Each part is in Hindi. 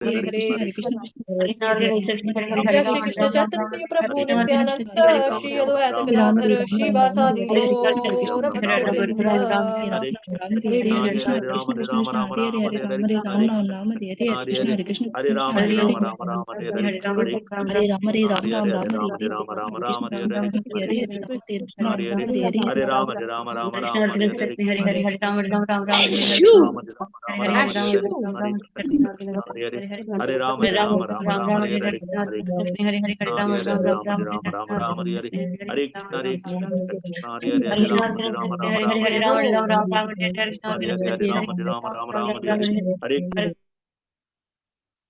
हरे हरे हरे कृष्ण हरे कृष्ण कृष्ण हरे हरे जय राम श्री राम कृष्ण राम राम चैतन्य प्रभु हरे राम हरे कृष्ण नित्यानंद हरे कृष्ण श्री अद्वैत हरे राम गदाधर हरे राम राम राम श्रीवासादि हरे हरे कृष्ण हरे कृष्ण गौर भक्त हरे राम वृंद हरे राम हरे राम राम हरे हरे हरे कृष्ण कृष्ण कृष्ण हरे राम हरे राम राम हरे हरे हरे कृष्ण कृष्ण हरि हरे ओम। हरे राम हरे राम राम राम हरे हरे हरे कृष्ण राम राम हरे हरे हरे राम हरे कृष्ण राम राम हरे हरे हरे श्यू अश्शू। हरि ओम।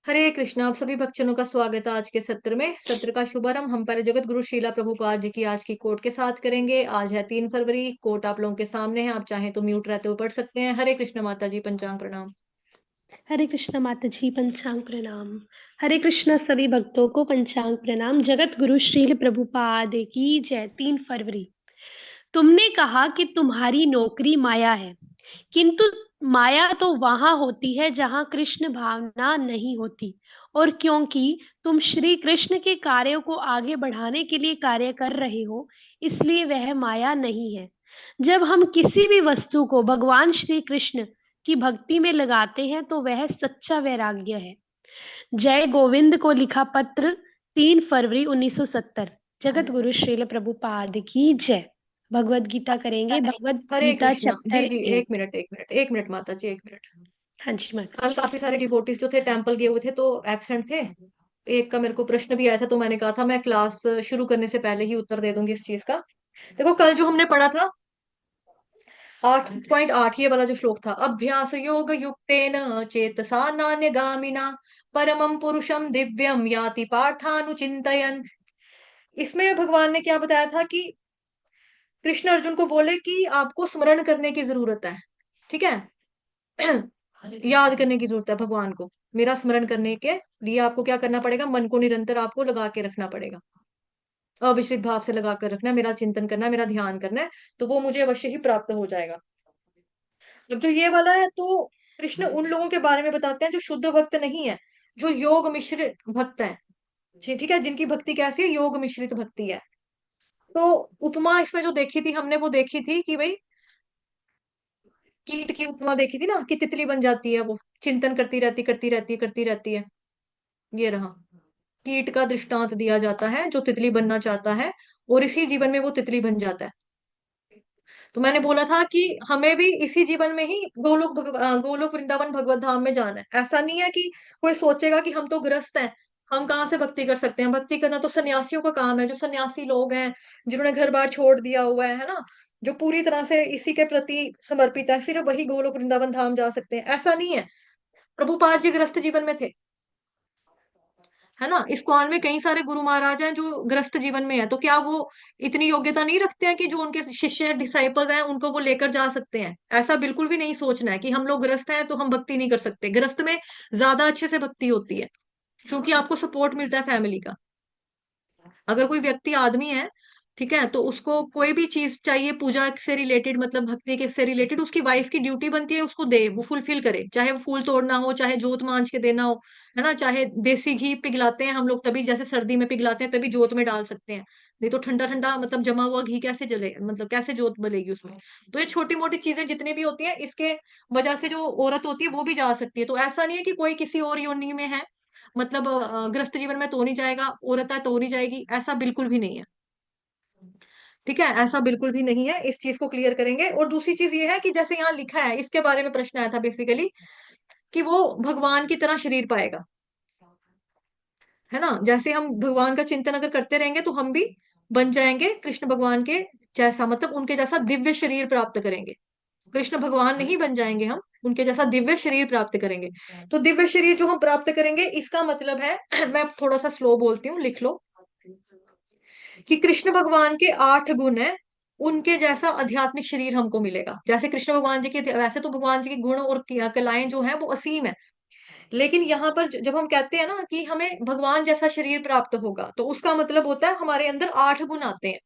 हरे कृष्णा। आप सभी भक्तजनों का स्वागत है आज के सत्र में। सत्र का शुभारंभ हम पहले जगत गुरु श्रीला प्रभुपाद जी की आज की कोट के साथ करेंगे। आज है 3 फरवरी। कोट आप लोगों के सामने है, आप चाहें तो म्यूट रहते हुए पढ़ सकते हैं। हरे कृष्ण माता जी, पंचांग प्रणाम। हरे कृष्ण माता जी, पंचांग प्रणाम। हरे कृष्ण सभी भक्तों को पंचांग प्रणाम। जगत गुरु श्रील प्रभुपाद की जय। 3 फरवरी। तुमने कहा कि तुम्हारी नौकरी माया है, किंतु माया तो वहां होती है जहां कृष्ण भावना नहीं होती। और क्योंकि तुम श्री कृष्ण के कार्यों को आगे बढ़ाने के लिए कार्य कर रहे हो, इसलिए वह माया नहीं है। जब हम किसी भी वस्तु को भगवान श्री कृष्ण की भक्ति में लगाते हैं तो वह सच्चा वैराग्य है। जय गोविंद को लिखा पत्र, 3 फरवरी 1970। जगत गुरु श्रील प्रभुपाद की जय। भगवत गीता करेंगे, भगवत हरे गीता कृष्णा जी चैप्टर जी। 8। एक मिनट माता जी, एक मिनट। हाँ जी माता कल जी। काफी सारे डिवोटीज जो थे टेम्पल गए हुए थे तो एब्सेंट थे। एक का मेरे को प्रश्न भी आया था, तो मैंने कहा था मैं क्लास शुरू करने से पहले ही उत्तर दे दूंगी इस चीज का। देखो कल जो हमने पढ़ा था 8.8, ये वाला जो श्लोक था, अभ्यास योग युक्तेन चेतसा नान्यगामिना परमं पुरुषम दिव्यम याति पार्थानुचिंतयन्। इसमें भगवान ने क्या बताया था कि कृष्ण अर्जुन को बोले कि आपको स्मरण करने की जरूरत है। ठीक है। याद करने की जरूरत है भगवान को। मेरा स्मरण करने के लिए आपको क्या करना पड़ेगा? मन को निरंतर आपको लगा के रखना पड़ेगा। अविचलित भाव से लगा कर रखना है, मेरा चिंतन करना है, मेरा ध्यान करना है, तो वो मुझे अवश्य ही प्राप्त हो जाएगा। अब जो ये वाला है तो कृष्ण उन लोगों के बारे में बताते हैं जो शुद्ध भक्त नहीं है, जो योग मिश्रित भक्त हैं। ठीक है, जिनकी भक्ति कैसी है? योग मिश्रित भक्ति है। तो उपमा इसमें जो देखी थी हमने, वो देखी थी कि भाई कीट की उपमा देखी थी ना, कि तितली बन जाती है, वो चिंतन करती रहती है। ये रहा, कीट का दृष्टांत दिया जाता है जो तितली बनना चाहता है और इसी जीवन में वो तितली बन जाता है। तो मैंने बोला था कि हमें भी इसी जीवन में ही गोलोक वृंदावन भगवत धाम में जाना है। ऐसा नहीं है कि कोई सोचेगा कि हम तो गृहस्थ हैं, हम कहाँ से भक्ति कर सकते हैं। भक्ति करना तो सन्यासियों का काम है, जो सन्यासी लोग हैं, जिन्होंने घर बार छोड़ दिया हुआ है ना, जो पूरी तरह से इसी के प्रति समर्पित है, सिर्फ वही गोलोक वृंदावन धाम जा सकते हैं। ऐसा नहीं है। प्रभुपाद जी गृहस्थ जीवन में थे, है ना। इस्कॉन में कई सारे गुरु महाराज हैं जो गृहस्थ जीवन में है, तो क्या वो इतनी योग्यता नहीं रखते हैं कि जो उनके शिष्य डिसाइपल्स हैं उनको वो लेकर जा सकते हैं? ऐसा बिल्कुल भी नहीं सोचना है कि हम लोग गृहस्थ हैं तो हम भक्ति नहीं कर सकते। गृहस्थ में ज्यादा अच्छे से भक्ति होती है, क्योंकि आपको सपोर्ट मिलता है फैमिली का। अगर कोई व्यक्ति आदमी है, ठीक है, तो उसको कोई भी चीज चाहिए पूजा से रिलेटेड, मतलब भक्ति के से रिलेटेड, उसकी वाइफ की ड्यूटी बनती है उसको दे, वो फुलफिल करे। चाहे वो फूल तोड़ना हो, चाहे जोत मांझ के देना हो, है ना, चाहे देसी घी पिघलाते हैं हम लोग, तभी जैसे सर्दी में पिघलाते हैं तभी जोत में डाल सकते हैं। नहीं तो ठंडा ठंडा मतलब जमा हुआ घी कैसे जले, मतलब कैसे जोत बलेगी उसमें। तो ये छोटी मोटी चीजें जितनी भी होती है, इसके वजह से जो औरत होती है वो भी जा सकती है। तो ऐसा नहीं है कि कोई किसी और योनि में है, मतलब गृहस्थ जीवन में तो नहीं जाएगा, औरत है तो नहीं जाएगी, ऐसा बिल्कुल भी नहीं है। ठीक है, ऐसा बिल्कुल भी नहीं है। इस चीज को क्लियर करेंगे। और दूसरी चीज ये है कि जैसे यहाँ लिखा है, इसके बारे में प्रश्न आया था बेसिकली, कि वो भगवान की तरह शरीर पाएगा, है ना। जैसे हम भगवान का चिंतन अगर करते रहेंगे तो हम भी बन जाएंगे कृष्ण भगवान के जैसा, मतलब उनके जैसा दिव्य शरीर प्राप्त करेंगे। कृष्ण भगवान नहीं बन जाएंगे हम, उनके जैसा दिव्य शरीर प्राप्त करेंगे। तो दिव्य शरीर जो हम प्राप्त करेंगे, इसका मतलब है मैं थोड़ा सा स्लो बोलती हूँ, लिख लो, कि कृष्ण भगवान के 8 गुण हैं, उनके जैसा आध्यात्मिक शरीर हमको मिलेगा। जैसे कृष्ण भगवान जी के, वैसे तो भगवान जी के गुण और कलाएं जो हैं वो असीम है, लेकिन यहाँ पर जब हम कहते हैं ना कि हमें भगवान जैसा शरीर प्राप्त होगा, तो उसका मतलब होता है हमारे अंदर 8 गुण आते हैं।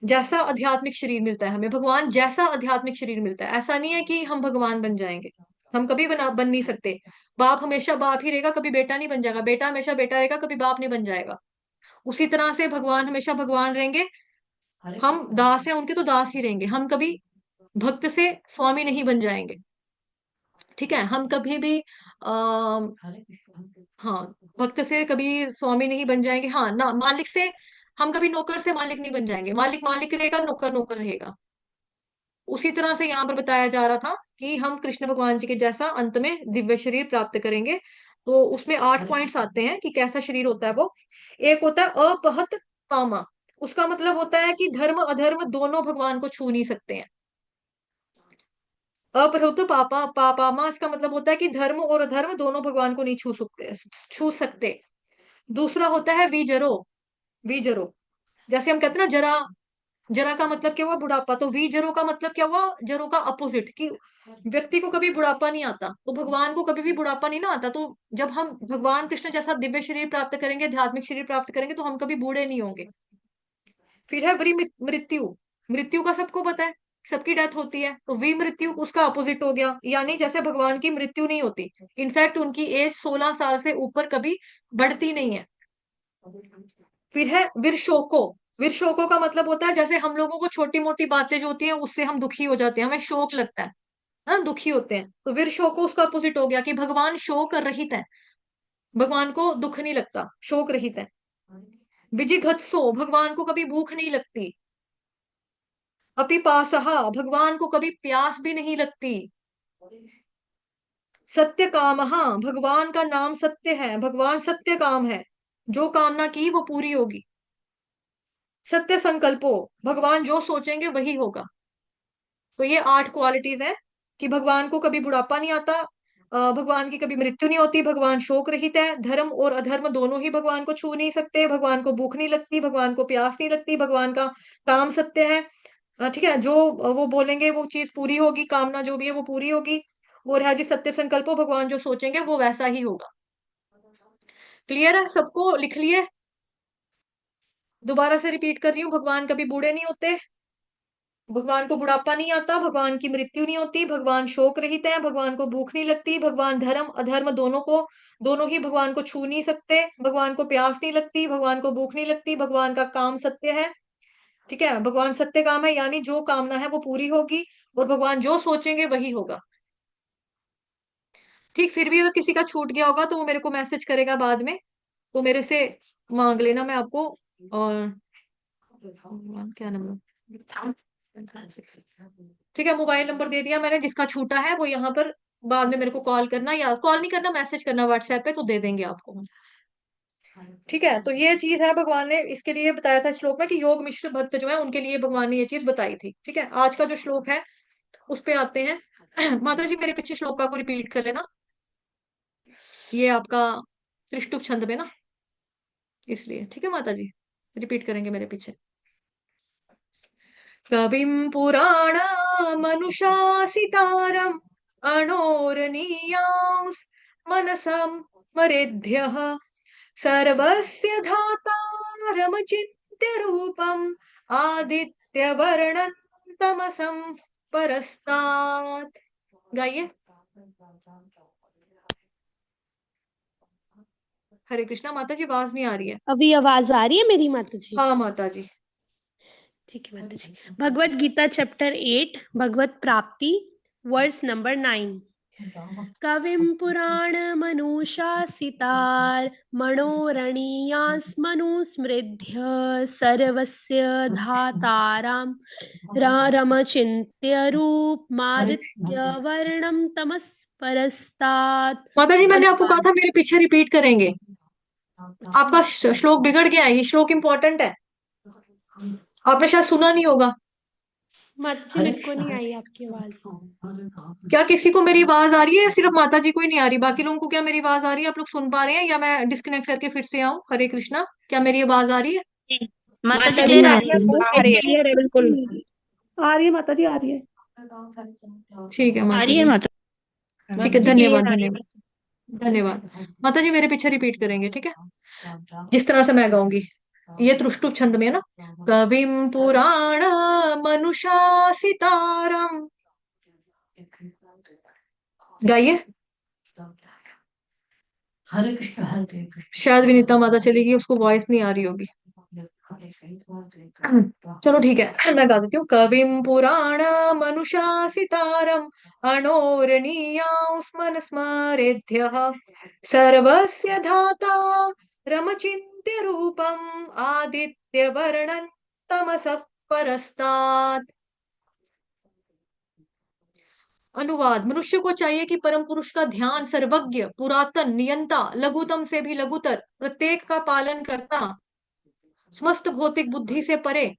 जैसा आध्यात्मिक शरीर मिलता है हमें, भगवान जैसा आध्यात्मिक शरीर मिलता है। ऐसा नहीं है कि हम भगवान बन जाएंगे। हम कभी बन नहीं सकते। बाप हमेशा बाप ही रहेगा, कभी बेटा नहीं बन जाएगा। बेटा हमेशा बेटा रहेगा, कभी बाप नहीं बन जाएगा। उसी तरह से भगवान हमेशा भगवान रहेंगे। हम दास हैं उनके, तो दास ही रहेंगे। हम कभी भक्त से स्वामी नहीं बन जाएंगे। ठीक है, हम कभी भी आ, हाँ, भक्त से कभी स्वामी नहीं बन जाएंगे। हाँ ना, मालिक से हम कभी नौकर से मालिक नहीं बन जाएंगे। मालिक मालिक रहेगा, नौकर नौकर रहेगा। उसी तरह से यहाँ पर बताया जा रहा था कि हम कृष्ण भगवान जी के जैसा अंत में दिव्य शरीर प्राप्त करेंगे। तो उसमें 8 पॉइंट्स आते हैं कि कैसा शरीर होता है वो। एक होता है अपहत कामा। उसका मतलब होता है कि धर्म अधर्म दोनों भगवान को छू नहीं सकते हैं। अपहृत पापा पापामा, इसका मतलब होता है कि धर्म और अधर्म दोनों भगवान को नहीं छू सकते। दूसरा होता है विजरो। विजरो, जैसे हम कहते हैं ना जरा। जरा का मतलब क्या हुआ? बुढ़ापा। तो वी जरो का मतलब क्या हुआ? जरो का अपोजिट, कि व्यक्ति को कभी बुढ़ापा नहीं आता, तो भगवान को कभी भी बुढ़ापा नहीं ना आता। तो जब हम भगवान कृष्ण जैसा दिव्य शरीर प्राप्त करेंगे, आध्यात्मिक शरीर प्राप्त करेंगे, तो हम कभी बूढ़े नहीं होंगे। फिर है मृत्यु। मृत्यु का सबको पता है, सबकी डेथ होती है। तो वी मृत्यु उसका अपोजिट हो गया, यानी जैसे भगवान की मृत्यु नहीं होती। इनफैक्ट उनकी एज 16 साल से ऊपर कभी बढ़ती नहीं है। फिर है वीर शोको। वीर शोको का मतलब होता है जैसे हम लोगों को छोटी मोटी बातें जो होती हैं उससे हम दुखी हो जाते हैं, हमें शोक लगता है ना, दुखी होते हैं। तो वीर शोको उसका अपोजिट हो गया कि भगवान शोक रहित है। भगवान को दुख नहीं लगता, शोक रहित है। विजिघत्सो, भगवान को कभी भूख नहीं लगती। अपिपासहा, भगवान को कभी प्यास भी नहीं लगती। सत्य कामहा, भगवान का नाम सत्य है, भगवान सत्य काम है। जो कामना की वो पूरी होगी। सत्य संकल्पो, भगवान जो सोचेंगे वही होगा। तो ये 8 क्वालिटीज हैं कि भगवान को कभी बुढ़ापा नहीं आता, भगवान की कभी मृत्यु नहीं होती, भगवान शोक रहित है, धर्म और अधर्म दोनों ही भगवान को छू नहीं सकते, भगवान को भूख नहीं लगती, भगवान को प्यास नहीं लगती, भगवान का काम सत्य है। ठीक है, जो वो बोलेंगे वो चीज पूरी होगी, कामना जो भी है वो पूरी होगी। और है जी सत्य संकल्पो, भगवान जो सोचेंगे वो वैसा ही होगा। क्लियर है सबको? लिख लिए? दोबारा से रिपीट कर रही हूँ, भगवान कभी बूढ़े नहीं होते, भगवान को बुढ़ापा नहीं आता, भगवान की मृत्यु नहीं होती, भगवान शोक रहित है, भगवान को भूख नहीं लगती, भगवान धर्म अधर्म दोनों ही भगवान को छू नहीं सकते, भगवान को प्यास नहीं लगती, भगवान को भूख नहीं लगती, भगवान का काम सत्य है। ठीक है, भगवान सत्य काम है, यानी जो कामना है वो पूरी होगी, और भगवान जो सोचेंगे वही होगा। ठीक, फिर भी अगर किसी का छूट गया होगा तो वो मेरे को मैसेज करेगा बाद में, तो मेरे से मांग लेना, मैं आपको। और क्या नंबर? ठीक है, मोबाइल नंबर दे दिया मैंने, जिसका छूटा है वो यहाँ पर बाद में मेरे को कॉल करना, या कॉल नहीं करना, मैसेज करना व्हाट्सएप पे, तो दे देंगे आपको। ठीक है, तो ये चीज है, भगवान ने इसके लिए बताया था श्लोक में कि योग मिश्र भक्त जो है उनके लिए भगवान ने ये चीज बताई थी। ठीक है, आज का जो श्लोक है उस पे आते हैं। माता जी मेरे पीछे श्लोक को रिपीट कर लेना, ये आपका त्रिष्टुप छंद में ना, इसलिए। ठीक है माता जी, रिपीट करेंगे मेरे पीछे। कविं पुराणमनुशासितारम् अणोरणीयांस् मनसं मरेद्यः सर्वस्य धातारमचिन्त्य रूपम् आदित्यवर्णं तमसं परस्तात्। गाइए। हरे कृष्णा। माता जी आवाज नहीं आ रही है। अभी आवाज आ रही है मेरी माता जी? हाँ माता जी। ठीक है माता जी। भगवत गीता चैप्टर 8 भगवत प्राप्ति वर्स नंबर 9। कविं पुराणमनुशासितार मनोरणीयास्मनुस्मृध्य सर्वस्य धातारां रमचिन्त्य रूपमादित्यवर्णं तमस्परस्तात्। माता जी मैंने आपको कहा था मेरे पीछे रिपीट करेंगे, आपका श्लोक बिगड़ गया है, ये श्लोक इंपॉर्टेंट है, आपने शायद सुना नहीं होगा। माता जी मेरे को नहीं आई आपकी आवाज। क्या किसी को मेरी आवाज आ रही है, या सिर्फ माता जी को ही नहीं आ रही? बाकी लोगों को क्या मेरी आवाज आ रही है? आप लोग सुन पा रहे हैं, या मैं डिस्कनेक्ट करके फिर से आऊं? हरे कृष्णा, क्या मेरी आवाज आ रही है? माता जी माता जी क्लियर आ आ रही रही है, बहुत आ रही है, क्लियर है बिल्कुल आ रही है माता जी, आ रही है। ठीक है आ माता रही है जी। माता ठीक है, जी धन्यवाद क्लियर आ रही है। धन्यवाद धन्यवाद। माता जी मेरे पीछे रिपीट करेंगे, ठीक है, जिस तरह से मैं गाऊंगी। ये त्रुष्टुप छंद में है ना। कविम पुराण मनुषासितारम गाइए। हरे कृष्ण हरे कृष्ण। शायद विनीता माता चलेगी, उसको वॉइस नहीं आ रही होगी। चलो ठीक है, मैं गा देती हूँ। कविम पुराण मनुशासितारम अणोरणीयास्मन स्मरेद्यः सर्वस्य धाता रमचिन्त्य रूपम आदित्य वर्णन तमसः परस्तात्। अनुवाद। मनुष्य को चाहिए कि परम पुरुष का ध्यान सर्वज्ञ, पुरातन, नियंता, लघुतम से भी लघुतर, प्रत्येक का पालन करता, समस्त भौतिक बुद्धि से परे,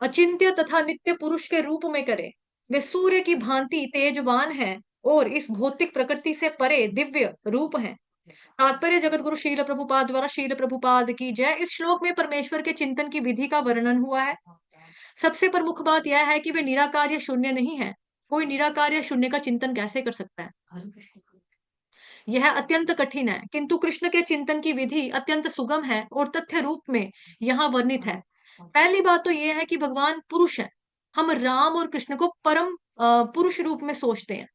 अचिंत्य तथा नित्य पुरुष के रूप में करे। वे सूर्य की भांति तेजवान है और इस भौतिक प्रकृति से परे दिव्य रूप है। तात्पर्य। जगत गुरु शील प्रभुपाद द्वारा शील प्रभुपाद की जय। इस श्लोक में परमेश्वर के चिंतन की विधि का वर्णन हुआ है। सबसे प्रमुख बात यह है कि वे निराकार शून्य नहीं है। कोई निराकार शून्य का चिंतन कैसे कर सकता है? यह अत्यंत कठिन है, किंतु कृष्ण के चिंतन की विधि अत्यंत सुगम है और तथ्य रूप में यहाँ वर्णित है। पहली बात तो यह है कि भगवान पुरुष है। हम राम और कृष्ण को परम पुरुष रूप में सोचते हैं।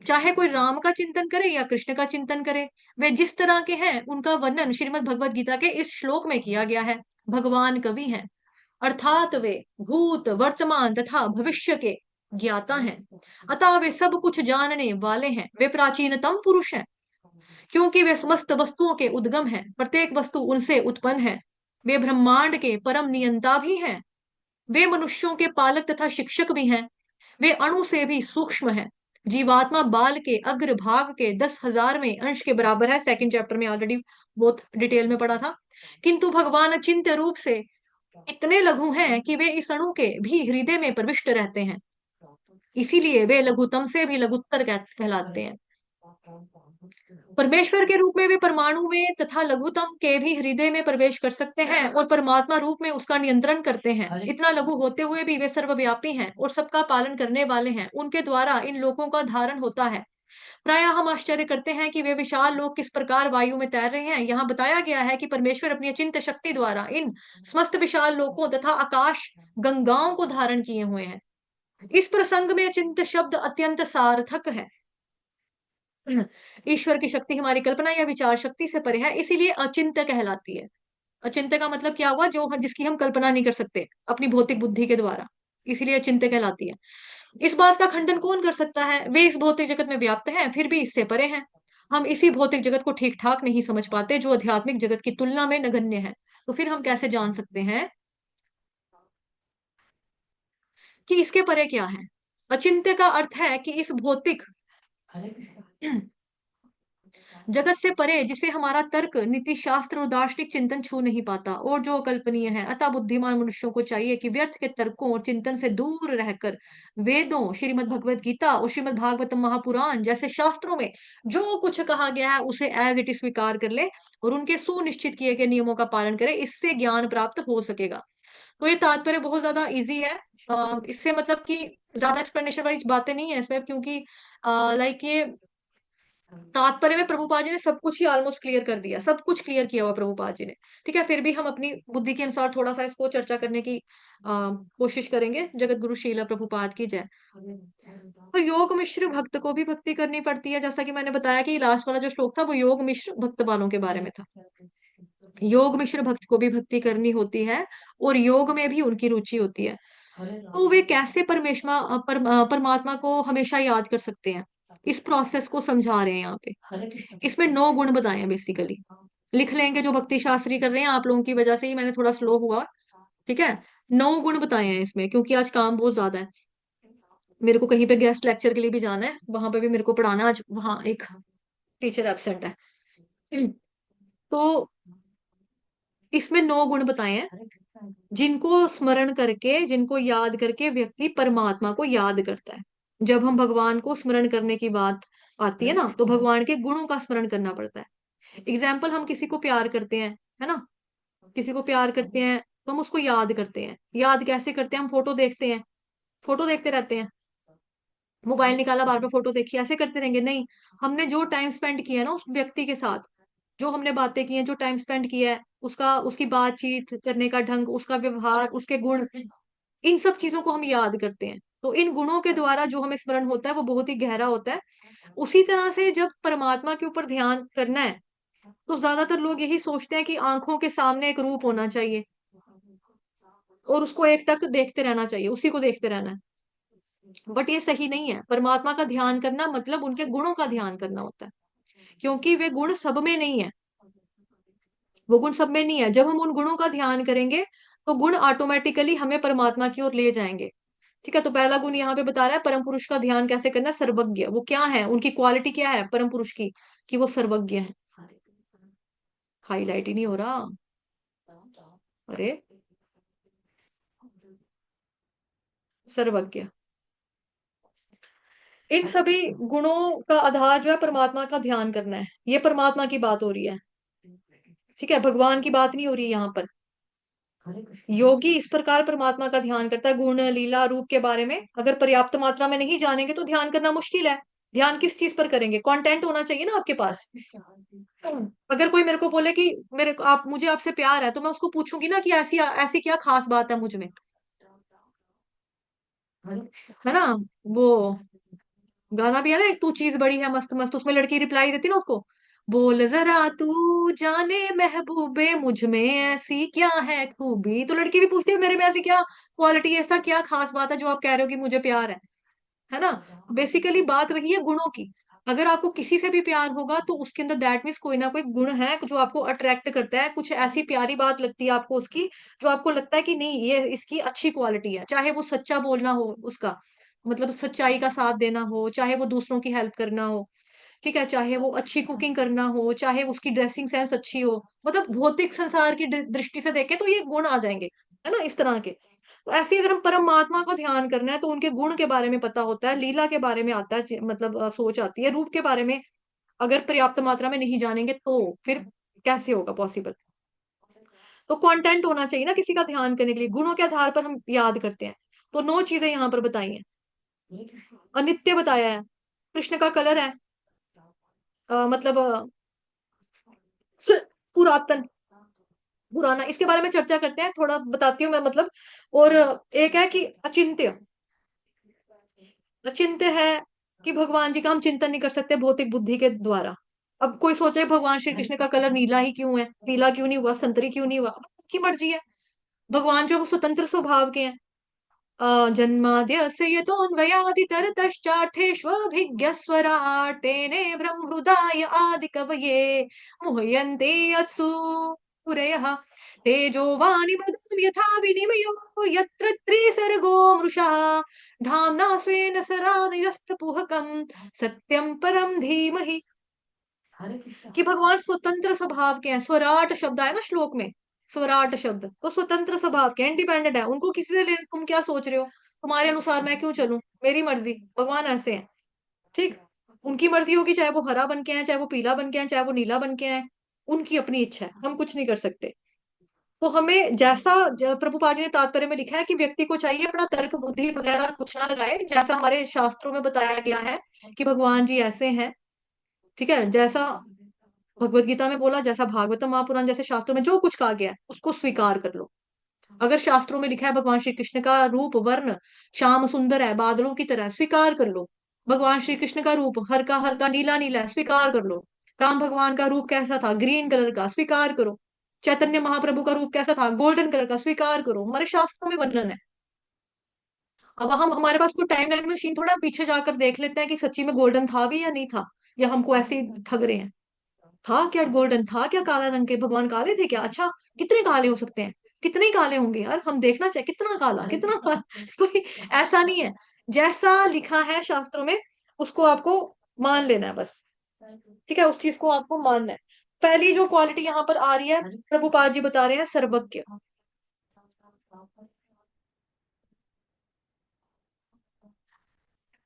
चाहे कोई राम का चिंतन करे या कृष्ण का चिंतन करे, वे जिस तरह के हैं उनका वर्णन श्रीमद् भगवद गीता के इस श्लोक में किया गया है। भगवान कवि हैं, अर्थात वे भूत, वर्तमान तथा भविष्य के ज्ञाता हैं। अतः वे सब कुछ जानने वाले हैं। वे प्राचीनतम पुरुष हैं, क्योंकि वे समस्त वस्तुओं के उद्गम हैं। प्रत्येक वस्तु उनसे उत्पन्न है। वे ब्रह्मांड के परम नियंता भी हैं। वे मनुष्यों के पालक तथा शिक्षक भी हैं। वे अणु से भी सूक्ष्म हैं। जीवात्मा बाल के अग्र भाग के 10,000वें अंश के बराबर है। सेकंड चैप्टर में ऑलरेडी बहुत डिटेल में पढ़ा था। किंतु भगवान अचिंत्य रूप से इतने लघु हैं कि वे इस अणु के भी हृदय में प्रविष्ट रहते हैं। इसीलिए वे लघुतम से भी लघुत्तर कहलाते हैं। परमेश्वर के रूप में वे परमाणु में तथा लघुतम के भी हृदय में प्रवेश कर सकते हैं और परमात्मा रूप में उसका नियंत्रण करते हैं। इतना लघु होते हुए भी वे सर्वव्यापी हैं और सबका पालन करने वाले हैं। उनके द्वारा इन लोकों का धारण होता है। प्रायः हम आश्चर्य करते हैं कि वे विशाल लोग किस प्रकार वायु में तैर रहे हैं। यहाँ बताया गया है कि परमेश्वर अपनी अचिंत्य शक्ति द्वारा इन समस्त विशाल लोकों तथा आकाश गंगाओं को धारण किए हुए हैं। इस प्रसंग में अचिंत्य शब्द अत्यंत सार्थक है। ईश्वर की शक्ति हमारी कल्पना या विचार शक्ति से परे है, इसीलिए अचिंत्य कहलाती है। अचिंत्य का मतलब क्या हुआ? जो जिसकी हम कल्पना नहीं कर सकते अपनी भौतिक बुद्धि के द्वारा, इसीलिए अचिंत्य कहलाती है। इस बात का खंडन कौन कर सकता है? वे इस भौतिक जगत में व्याप्त हैं, फिर भी इससे परे हैं। हम इसी भौतिक जगत को ठीक ठाक नहीं समझ पाते, जो आध्यात्मिक जगत की तुलना में नगण्य है। तो फिर हम कैसे जान सकते हैं कि इसके परे क्या है? अचिंत्य का अर्थ है कि इस भौतिक जगत से परे, जिसे हमारा तर्क, नीति शास्त्र और दार्शनिक चिंतन छू नहीं पाता और जो अकल्पनीय है। अतः बुद्धिमान मनुष्यों को चाहिए कि व्यर्थ के तर्कों और चिंतन से दूर रहकर वेदों, श्रीमद् भगवद गीता और श्रीमद् भागवतम महापुराण जैसे शास्त्रों में जो कुछ कहा गया है उसे एज इट इज स्वीकार कर ले और उनके सुनिश्चित किए गए नियमों का पालन करे। इससे ज्ञान प्राप्त हो सकेगा। तो ये तात्पर्य बहुत ज्यादा इजी है। इससे मतलब कि ज्यादा एक्सप्लेनेशन वाली बातें नहीं है इसमें, क्योंकि लाइक ये तात्पर्य में प्रभुपाद जी ने सब कुछ ही ऑलमोस्ट क्लियर कर दिया, सब कुछ क्लियर किया हुआ प्रभुपाद जी ने। ठीक है, फिर भी हम अपनी बुद्धि के अनुसार थोड़ा सा इसको चर्चा करने की कोशिश करेंगे। जगत गुरु शीला प्रभुपाद की जय। तो योग मिश्र भक्त को भी भक्ति करनी पड़ती है, जैसा कि मैंने बताया कि लास्ट वाला जो श्लोक था वो योग मिश्र भक्त वालों के बारे में था। योग मिश्र भक्त को भी भक्ति करनी होती है और योग में भी उनकी रुचि होती है। तो वे कैसे परमात्मा को हमेशा याद कर सकते हैं? इस प्रोसेस को समझा रहे हैं यहाँ पे। इसमें 9 गुण बताए हैं बेसिकली। लिख लेंगे जो भक्ति शास्त्री कर रहे हैं, आप लोगों की वजह से ही मैंने थोड़ा स्लो हुआ। ठीक है, 9 गुण बताए हैं इसमें, क्योंकि आज काम बहुत ज्यादा है। मेरे को कहीं पे गेस्ट लेक्चर के लिए भी जाना है, वहां पे भी मेरे को पढ़ाना। आज वहां एक टीचर एब्सेंट है। तो इसमें 9 गुण बताए हैं जिनको स्मरण करके, जिनको याद करके व्यक्ति परमात्मा को याद करता है। जब हम भगवान को स्मरण करने की बात आती है ना, तो भगवान के गुणों का स्मरण करना पड़ता है। एग्जाम्पल, हम किसी को प्यार करते हैं, है ना, किसी को प्यार करते हैं तो हम उसको याद करते हैं। याद कैसे करते हैं? हम फोटो देखते हैं, फोटो देखते रहते हैं, मोबाइल निकाला बार बार फोटो देखी, ऐसे करते रहेंगे? नहीं। हमने जो टाइम स्पेंड किया है ना उस व्यक्ति के साथ, जो हमने बातें की हैं, जो टाइम स्पेंड किया है, उसका, उसकी बातचीत करने का ढंग, उसका व्यवहार, उसके गुण, इन सब चीजों को हम याद करते हैं। तो इन गुणों के द्वारा जो हमें स्मरण होता है वो बहुत ही गहरा होता है। उसी तरह से जब परमात्मा के ऊपर ध्यान करना है तो ज्यादातर लोग यही सोचते हैं कि आंखों के सामने एक रूप होना चाहिए और उसको एक टक देखते रहना चाहिए, उसी को देखते रहना है। बट ये सही नहीं है। परमात्मा का ध्यान करना मतलब उनके गुणों का ध्यान करना होता है, क्योंकि वे गुण सब में नहीं है। वो गुण सब में नहीं है। जब हम उन गुणों का ध्यान करेंगे तो गुण ऑटोमेटिकली हमें परमात्मा की ओर ले जाएंगे। ठीक है, तो पहला गुण यहाँ पे बता रहा है परम पुरुष का ध्यान कैसे करना है। सर्वज्ञ, वो क्या है, उनकी क्वालिटी क्या है परम पुरुष की, कि वो सर्वज्ञ है। हाईलाइट ही नहीं हो रहा। अरे, सर्वज्ञ। इन सभी गुणों का आधार जो है परमात्मा का ध्यान करना है। ये परमात्मा की बात हो रही है, ठीक है, भगवान की बात नहीं हो रही है यहाँ पर। योगी इस प्रकार परमात्मा का ध्यान करता है। गुण लीला रूप के बारे में अगर पर्याप्त मात्रा में नहीं जानेंगे तो ध्यान करना मुश्किल है। ध्यान किस चीज पर करेंगे, कंटेंट होना चाहिए ना आपके पास। अगर कोई मेरे को बोले कि मेरे को आप मुझे आपसे प्यार है, तो मैं उसको पूछूंगी ना कि ऐसी ऐसी क्या खास बात है मुझ में, है ना। वो गाना भी है ना एक, तू चीज बड़ी है मस्त मस्त, उसमें लड़की रिप्लाई देती ना उसको, बोल जरा तू जाने महबूबे मुझ में ऐसी क्या है खूबी। तो लड़की भी पूछती है मेरे में ऐसी क्या क्वालिटी, ऐसा क्या खास बात है जो आप कह रहे हो कि मुझे प्यार है ना। बेसिकली बात वही है गुणों की। अगर आपको किसी से भी प्यार होगा तो उसके अंदर दैट मीन्स कोई ना कोई गुण है जो आपको अट्रैक्ट करता है, कुछ ऐसी प्यारी बात लगती है आपको उसकी, जो आपको लगता है कि नहीं ये इसकी अच्छी क्वालिटी है। चाहे वो सच्चा बोलना हो उसका, मतलब सच्चाई का साथ देना हो, चाहे वो दूसरों की हेल्प करना हो, ठीक है, चाहे वो अच्छी कुकिंग करना हो, चाहे उसकी ड्रेसिंग सेंस अच्छी हो, मतलब भौतिक संसार की दृष्टि से देखें तो ये गुण आ जाएंगे, है ना, इस तरह के। तो ऐसे ही अगर हम परमात्मा को ध्यान करना है तो उनके गुण के बारे में पता होता है, लीला के बारे में आता है, मतलब सोच आती है। रूप के बारे में अगर पर्याप्त मात्रा में नहीं जानेंगे तो फिर कैसे होगा पॉसिबल। तो कंटेंट होना चाहिए ना किसी का ध्यान करने के लिए, गुणों के आधार पर हम याद करते हैं। तो 9 चीजें यहाँ पर बताई हैं। अनित्य बताया है, कृष्ण का कलर है, मतलब पुरातन, पुराना, इसके बारे में चर्चा करते हैं, थोड़ा बताती हूँ मैं मतलब। और एक है कि अचिंत्य, अचिंत्य है कि भगवान जी का हम चिंतन नहीं कर सकते भौतिक बुद्धि के द्वारा। अब कोई सोचे भगवान श्री कृष्ण का कलर नीला ही क्यों है, नीला क्यों नहीं हुआ, संतरी क्यों नहीं हुआ, की मर्जी है। भगवान जो वो स्वतंत्र स्वभाव के हैं। जन्माद्यस्य यतोऽन्वयादितरतश्चार्थेष्वभिज्ञस्वराट् तेने ब्रह्महृदाय आदिकवये मुह्यन्ते यत्सूरयः तेजो वाणिमृगं यथा विनिमयो यत्र त्रिसर्गो मृषः धाम्ना स्वेन सदा निरस्तकुहकं सत्यं परं धीमहि। कि भगवान स्वतंत्र स्वभाव के हैं। स्वराट शब्द आया ना श्लोक में, स्वराट शब्द तो स्वतंत्र स्वभाव के, इंडिपेंडेंट है, उनको किसी से तुम क्या सोच रहे हो, तुम्हारे अनुसार मैं क्यों चलूं, मेरी मर्जी। भगवान ऐसे हैं, ठीक। उनकी मर्जी होगी, चाहे वो हरा बन के आए, चाहे वो पीला बन के आए, चाहे वो नीला बन के आए, उनकी अपनी इच्छा है, हम कुछ नहीं कर सकते। तो हमें जैसा प्रभुपाद जी ने तात्पर्य में लिखा है कि व्यक्ति को चाहिए अपना तर्क बुद्धि वगैरह कुछ ना लगाए, जैसा हमारे शास्त्रों में बताया गया है कि भगवान जी ऐसे हैं, ठीक है, जैसा भगवत गीता में बोला, जैसा भागवतम महापुराण जैसे शास्त्रों में जो कुछ कहा गया है उसको स्वीकार कर लो। अगर शास्त्रों में लिखा है भगवान श्री कृष्ण का रूप वर्ण श्याम सुंदर है बादलों की तरह, स्वीकार कर लो। भगवान श्री कृष्ण का रूप हल्का हल्का नीला नीला है, स्वीकार कर लो। राम भगवान का रूप कैसा था, ग्रीन कलर का, स्वीकार करो। चैतन्य महाप्रभु का रूप कैसा था, गोल्डन कलर का, स्वीकार करो, हमारे शास्त्रों में वर्णन है। अब हम हमारे पास कोई टाइम लाइन मशीन थोड़ा पीछे जाकर देख लेते हैं कि सच्ची में गोल्डन था भी या नहीं था, या हमको ऐसे ही ठग रहे हैं। था क्या गोल्डन, था क्या काला रंग के, भगवान काले थे क्या, अच्छा कितने काले हो सकते हैं, कितने ही काले होंगे यार, हम देखना चाहिए कितना काला कितना काला। कोई ऐसा नहीं है, जैसा लिखा है शास्त्रों में उसको आपको मान लेना है बस, ठीक है, उस चीज को आपको मानना है। पहली जो क्वालिटी यहाँ पर आ रही है, प्रभुपाद जी बता रहे हैं सर्वज्ञ।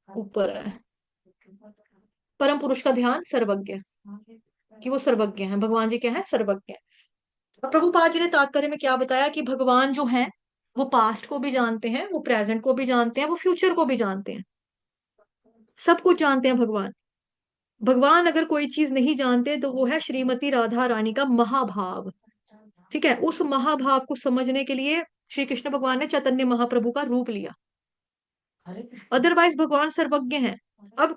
ऊपर है परम पुरुष का ध्यान सर्वज्ञ, कि वो सर्वज्ञ हैं, भगवान जी क्या है, सर्वज्ञ। और प्रभुपाद जी ने तात्पर्य में क्या बताया कि भगवान जो हैं वो पास्ट को भी जानते हैं, वो प्रेजेंट को भी जानते हैं, वो फ्यूचर को भी जानते हैं, सब कुछ जानते हैं भगवान। भगवान अगर कोई चीज नहीं जानते तो वो है श्रीमती राधा रानी का महाभाव, ठीक है। उस महाभाव को समझने के लिए श्री कृष्ण भगवान ने चैतन्य महाप्रभु का रूप लिया। अदरवाइज भगवान सर्वज्ञ हैं। अब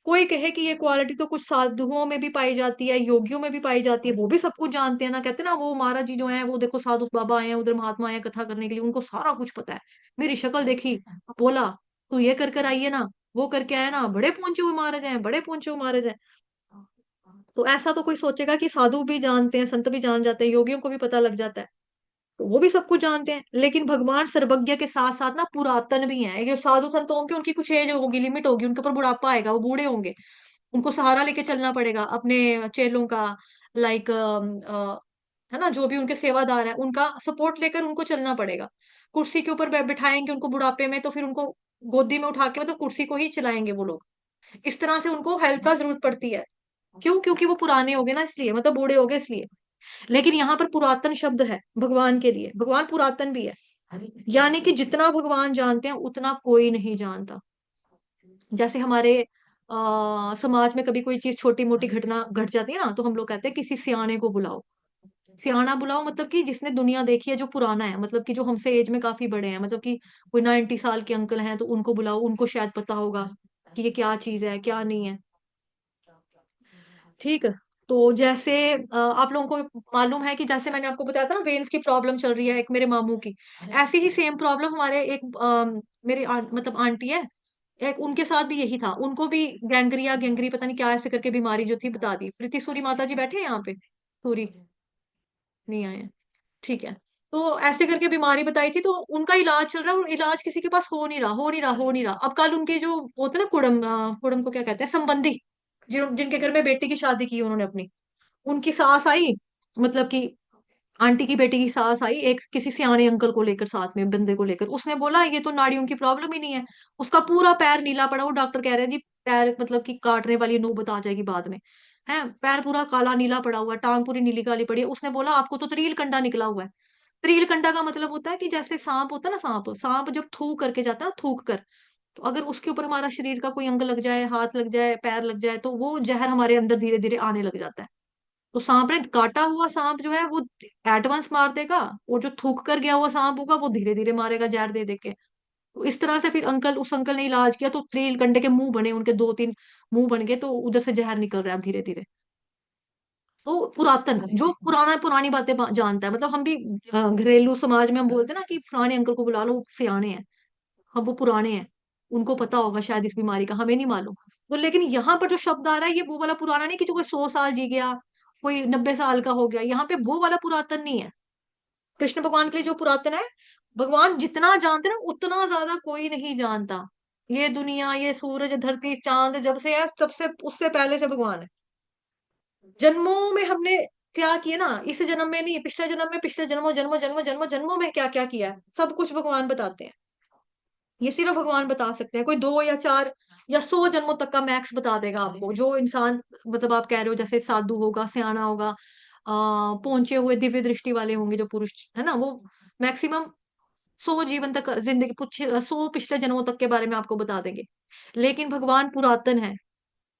कोई कहे कि ये क्वालिटी तो कुछ साधुओं में भी पाई जाती है, योगियों में भी पाई जाती है, वो भी सब कुछ जानते हैं ना, कहते हैं ना वो महाराज जी जो हैं वो देखो साधु बाबा आए हैं उधर, महात्मा आए हैं कथा करने के लिए, उनको सारा कुछ पता है। मेरी शक्ल देखी, बोला तू ये कर कर आइए ना, वो करके आया ना, बड़े पहुंचे हुए महाराज हैं, बड़े पहुंचे हुए महाराज हैं। तो ऐसा तो कोई सोचेगा कि साधु भी जानते हैं, संत भी जान जाते हैं, योगियों को भी पता लग जाता है, तो वो भी सब कुछ जानते हैं। लेकिन भगवान सर्वज्ञ के साथ साथ ना पुरातन भी हैं। ये साधु संत होंगे उनकी कुछ एज होगी, लिमिट होगी, उनके ऊपर बुढ़ापा आएगा, वो बूढ़े होंगे, उनको सहारा लेके चलना पड़ेगा अपने चेलों का, लाइक है ना, जो भी उनके सेवादार है उनका सपोर्ट लेकर उनको चलना पड़ेगा। कुर्सी के ऊपर बिठाएंगे उनको बुढ़ापे में, तो फिर उनको गोदी में उठा के मतलब कुर्सी को ही चलाएंगे वो लोग। इस तरह से उनको हेल्प का जरूरत पड़ती है। क्यों? क्योंकि वो पुराने हो गए ना, इसलिए, मतलब बूढ़े हो गए इसलिए। लेकिन यहाँ पर पुरातन शब्द है भगवान के लिए, भगवान पुरातन भी है, यानी कि जितना भगवान जानते हैं उतना कोई नहीं जानता। जैसे हमारे समाज में कभी कोई चीज छोटी मोटी घटना घट जाती है ना, तो हम लोग कहते हैं किसी सियाने को बुलाओ। सियाना बुलाओ मतलब कि जिसने दुनिया देखी है, जो पुराना है, मतलब कि जो हमसे एज में काफी बड़े हैं, मतलब कि कोई 90 साल के अंकल हैं तो उनको बुलाओ, उनको शायद पता होगा कि ये क्या चीज है क्या नहीं है। ठीक है। तो जैसे आप लोगों को मालूम है कि जैसे मैंने आपको बताया था ना वेन्स की प्रॉब्लम चल रही है एक मेरे मामू की, ऐसी ही सेम प्रॉब्लम हमारे एक मेरे मतलब आंटी है, एक उनके साथ भी यही था, उनको भी गैंग्रिया गैंग्री पता नहीं क्या ऐसे करके बीमारी जो थी बता दी। प्रीति सूरी माता जी बैठे हैं यहाँ पे? सूरी नहीं आए हैं, ठीक है। तो ऐसे करके बीमारी बताई थी, तो उनका इलाज चल रहा है और इलाज किसी के पास हो नहीं रहा, हो नहीं रहा, हो नहीं रहा। अब कल उनके जो होते हैं ना कुड़म, कुड़म को क्या कहते हैं, संबंधी, जिनके घर में बेटी की शादी की उन्होंने अपनी, उनकी सास आई, मतलब कि आंटी की बेटी की सास आई एक किसी सियाने अंकल को लेकर, साथ में बंदे को लेकर, उसने बोला ये तो नाड़ियों की प्रॉब्लम ही नहीं है। उसका पूरा पैर नीला पड़ा, वो डॉक्टर कह रहे हैं जी पैर मतलब कि काटने वाली नौबत आ जाएगी बाद में, है पैर पूरा काला नीला पड़ा हुआ है, टांग पूरी नीली काली पड़ी है। उसने बोला आपको तो त्रील कंडा निकला हुआ है। त्रील कंडा का मतलब होता है कि जैसे सांप होता है ना, सांप सांप जब थूक करके जाता है ना, थूक कर, तो अगर उसके ऊपर हमारा शरीर का कोई अंग लग जाए, हाथ लग जाए, पैर लग जाए, तो वो जहर हमारे अंदर धीरे धीरे आने लग जाता है। तो सांप ने काटा हुआ सांप जो है वो एट वंस मार देगा, और जो थूक कर गया हुआ सांप होगा वो धीरे धीरे मारेगा जहर दे दे के। तो इस तरह से फिर उस अंकल ने इलाज किया, तो त्रिल कंडे के मुंह बने उनके, दो तीन मुंह बन गए, तो उधर से जहर निकल रहा है धीरे धीरे। तो पुरातन जो पुराना पुरानी बातें जानता है, मतलब हम भी घरेलू समाज में हम बोलते हैं ना कि फलाने अंकल को बुला लो वो सियाने हैं, हम वो पुराने हैं, उनको पता होगा शायद इस बीमारी का, हमें नहीं मालूम। तो लेकिन यहाँ पर जो शब्द आ रहा है ये वो वाला पुराना नहीं कि जो कोई 100 साल जी गया, कोई 90 साल का हो गया, यहाँ पे वो वाला पुरातन नहीं है। कृष्ण भगवान के लिए जो पुरातन है, भगवान जितना जानते हैं ना उतना ज्यादा कोई नहीं जानता। ये दुनिया, ये सूरज धरती चांद जब से है तब से, उससे पहले से भगवान है। जन्मों में हमने क्या किया ना, इस जन्म में नहीं, पिछले जन्म में, पिछले जन्मों जन्मों जन्मों जन्मों जन्मों में क्या क्या किया है, सब कुछ भगवान बताते हैं। ये सिर्फ भगवान बता सकते हैं। कोई 2 या 4 या 100 जन्मों तक का मैक्स बता देगा आपको, जो इंसान, मतलब आप कह रहे हो जैसे साधु होगा, सियाना होगा, पहुंचे हुए दिव्य दृष्टि वाले होंगे जो पुरुष है ना, वो मैक्सिमम 100 जीवन तक जिंदगी, कुछ 100 पिछले जन्मों तक के बारे में आपको बता देंगे। लेकिन भगवान पुरातन है,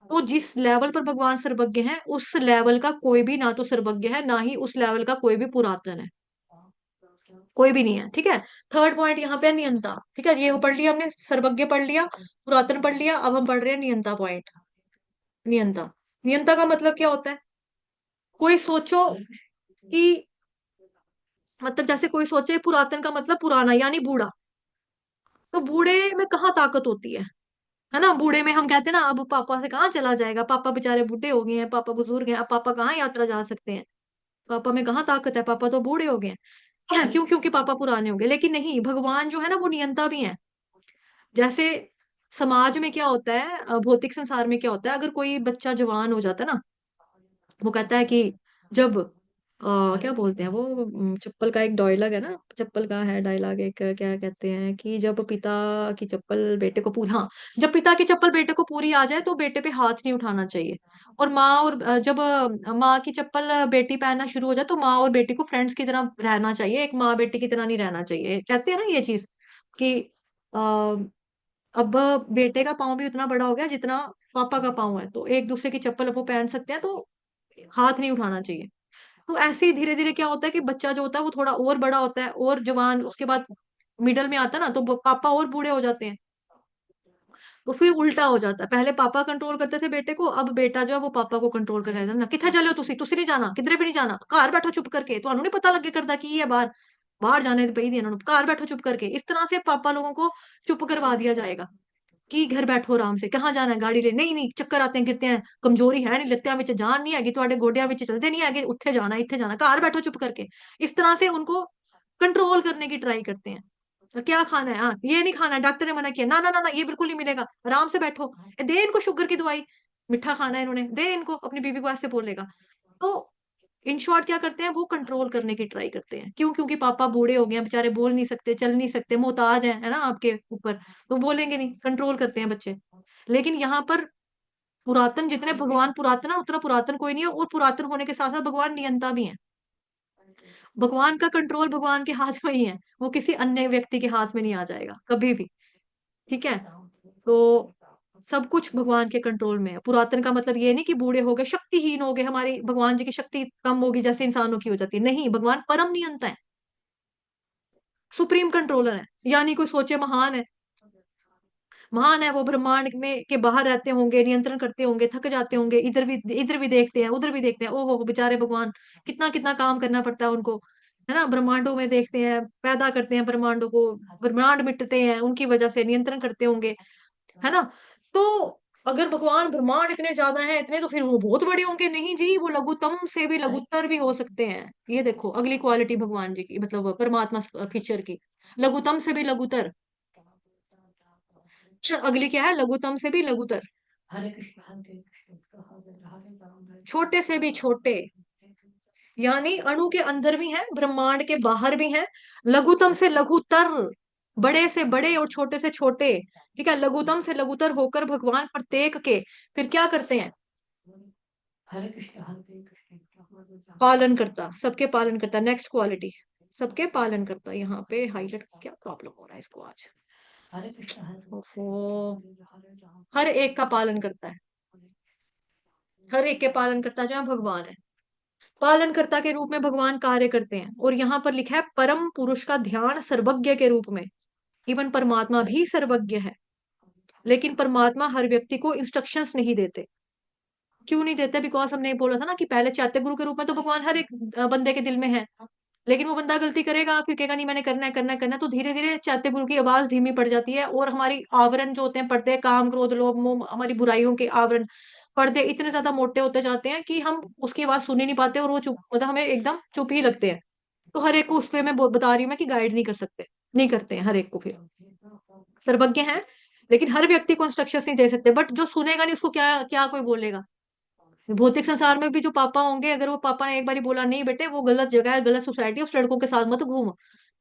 तो जिस लेवल पर भगवान सर्वज्ञ है उस लेवल का कोई भी ना तो सर्वज्ञ है, ना ही उस लेवल का कोई भी पुरातन है, कोई भी नहीं है। ठीक है। थर्ड पॉइंट यहाँ पे है नियंता। ठीक है, ये पढ़ लिया हमने, सर्वज्ञ पढ़ लिया, पुरातन पढ़ लिया, अब हम पढ़ रहे हैं नियंता पॉइंट। नियंता, नियंता का मतलब क्या होता है? कोई सोचो कि, मतलब जैसे कोई सोचे पुरातन का मतलब पुराना यानी बूढ़ा, तो बूढ़े में कहाँ ताकत होती है ना? बूढ़े में हम कहते हैं ना अब पापा से कहाँ चला जाएगा, पापा बेचारे बूढ़े हो गए हैं, पापा बुजुर्ग हैं, अब पापा कहाँ यात्रा जा सकते हैं, पापा में कहाँ ताकत है, पापा तो बूढ़े हो गए हैं। क्यों? क्योंकि पापा पुराने हो गए। लेकिन नहीं, भगवान जो है ना वो नियंता भी है। जैसे समाज में क्या होता है, भौतिक संसार में क्या होता है, अगर कोई बच्चा जवान हो जाता है ना, वो कहता है कि जब क्या बोलते हैं वो, चप्पल का एक डायलॉग है ना, चप्पल का है डायलॉग एक, क्या कहते हैं कि जब पिता की चप्पल बेटे को पूरी, हाँ, जब पिता की चप्पल बेटे को पूरी आ जाए तो बेटे पे हाथ नहीं उठाना चाहिए। और माँ और जब माँ की चप्पल बेटी पहनना शुरू हो जाए तो माँ और बेटी को फ्रेंड्स की तरह रहना चाहिए, एक माँ बेटी की तरह नहीं रहना चाहिए, कहते हैं ना ये चीज कि अब बेटे का पाँव भी उतना बड़ा हो गया जितना पापा का पाँव है, तो एक दूसरे की चप्पल अब वो पहन सकते हैं, तो हाथ नहीं उठाना चाहिए। तो ऐसे ही धीरे धीरे क्या होता है कि बच्चा जो होता है वो थोड़ा और बड़ा होता है और जवान, उसके बाद मिडल में आता है ना, तो पापा और बूढ़े हो जाते हैं, तो फिर उल्टा हो जाता है, पहले पापा कंट्रोल करते थे बेटे को, अब बेटा जो है वो पापा को कंट्रोल कर रहा है ना, किथे चलो तुसी नहीं जाना, किधरे भी नहीं जाना, घर बैठो चुप करके, ਤੁਹਾਨੂੰ नहीं पता लगे करता की है बाहर, बाहर जाने पई दी इन्होंने, घर बैठो चुप करके। इस तरह से पापा लोगों को चुप करवा दिया जाएगा कि घर बैठो आराम से, कहाँ जाना है गाड़ी ले, नहीं नहीं चक्कर आते हैं गिरते हैं, कमजोरी है नहीं, लत्तियां विच जान नहीं हैगी, ਤੁਹਾਡੇ ਗੋਡਿਆਂ ਵਿੱਚ चलते नहीं हैगे, ਉੱਥੇ जाना ਇੱਥੇ जाना, घर बैठो चुप करके। इस तरह से उनको कंट्रोल करने की ट्राई करते हैं। तो क्या खाना है, हाँ ये नहीं खाना है, डॉक्टर ने मना किया, ना ना ना ना ये बिल्कुल नहीं मिलेगा, आराम से बैठो, दे इनको शुगर की दवाई, मीठा खाना है इन्होंने, दे इनको, अपनी बीवी को ऐसे बोलेगा। तो इन शॉर्ट क्या करते हैं, वो कंट्रोल करने की ट्राई करते हैं। क्यों? क्योंकि पापा बूढ़े हो गए हैं बेचारे, बोल नहीं सकते, चल नहीं सकते, मोहताज है ना आपके ऊपर, तो बोलेंगे नहीं, कंट्रोल करते हैं बच्चे। लेकिन यहाँ पर पुरातन, जितने भगवान पुरातन है उतना पुरातन कोई नहीं है, और पुरातन होने के साथ साथ भगवान नियंता भी है। भगवान का कंट्रोल भगवान के हाथ में ही है, वो किसी अन्य व्यक्ति के हाथ में नहीं आ जाएगा कभी भी। ठीक है, तो सब कुछ भगवान के कंट्रोल में है। पुरातन का मतलब ये नहीं कि बूढ़े हो गए, शक्तिहीन हो गए, हमारी भगवान जी की शक्ति कम होगी जैसे इंसानों की हो जाती है, नहीं, भगवान परम नियंता है, सुप्रीम कंट्रोलर है। यानी कोई सोचे महान है, महान है वो, ब्रह्मांड में के बाहर रहते होंगे, नियंत्रण करते होंगे, थक जाते होंगे, इधर भी देखते हैं, उधर भी देखते हैं, ओहो बेचारे भगवान, कितना कितना काम करना पड़ता है उनको, है ना, ब्रह्मांडों में देखते हैं, पैदा करते हैं ब्रह्मांडों को, ब्रह्मांड मिटते हैं उनकी वजह से, नियंत्रण करते होंगे, है ना। तो अगर भगवान ब्रह्मांड इतने ज्यादा हैं इतने, तो फिर वो बहुत बड़े होंगे, नहीं जी, वो लघुतम से भी लघुतर भी हो सकते हैं। ये देखो अगली क्वालिटी भगवान जी की, मतलब परमात्मा फीचर की, लघुतम से भी लघुतर। अच्छा, अगली क्या है, लघुतम से भी लघुतर, छोटे से भी छोटे, यानी अणु के अंदर भी हैं, ब्रह्मांड के बाहर भी हैं, लघुतम से लघुतर, बड़े से बड़े और छोटे से छोटे। ठीक है, लघुतम से लघुतर होकर भगवान प्रत्येक के फिर क्या करते हैं, पालन करता, सबके पालन करता। नेक्स्ट क्वालिटी, सबके पालन करता। यहाँ पे हाईलाइट, क्या प्रॉब्लम हो रहा है इसको आज, ओफो, हर एक का पालन करता है, हर एक के पालन करता जो है भगवान है। पालनकर्ता के रूप में भगवान कार्य करते हैं, और यहाँ पर लिखा है परम पुरुष का ध्यान सर्वज्ञ के रूप में। इवन परमात्मा भी सर्वज्ञ है, लेकिन परमात्मा हर व्यक्ति को इंस्ट्रक्शंस नहीं देते। क्यों नहीं देते? बिकॉज हमने बोला था ना कि पहले चैत्य गुरु के रूप में तो भगवान हर एक बंदे के दिल में है, लेकिन वो बंदा गलती करेगा, फिर कहेगा नहीं मैंने करना है करना है करना है, तो धीरे धीरे चैत्य गुरु की आवाज धीमी पड़ जाती है, और हमारी आवरण जो होते हैं पर्दे, काम क्रोध लोभ मोह, हमारी बुराइयों के आवरण, पर्दे इतने ज्यादा मोटे होते जाते हैं कि हम उसकी आवाज सुन ही नहीं पाते, और वो चुप, मतलब हमें एकदम चुप ही लगते हैं। तो हर एक को उस वे में बता रही हूँ मैं कि गाइड नहीं कर सकते, नहीं करते हैं हर एक को। फिर सर्वज्ञ हैं, लेकिन हर व्यक्ति को इंस्ट्रक्शंस नहीं दे सकते, बट जो सुनेगा नहीं उसको क्या क्या कोई बोलेगा। भौतिक संसार में भी जो पापा होंगे, अगर वो पापा ने एक बार बोला नहीं बेटे वो गलत जगह है, गलत सोसाइटी, उस लड़कों के साथ मत घूम,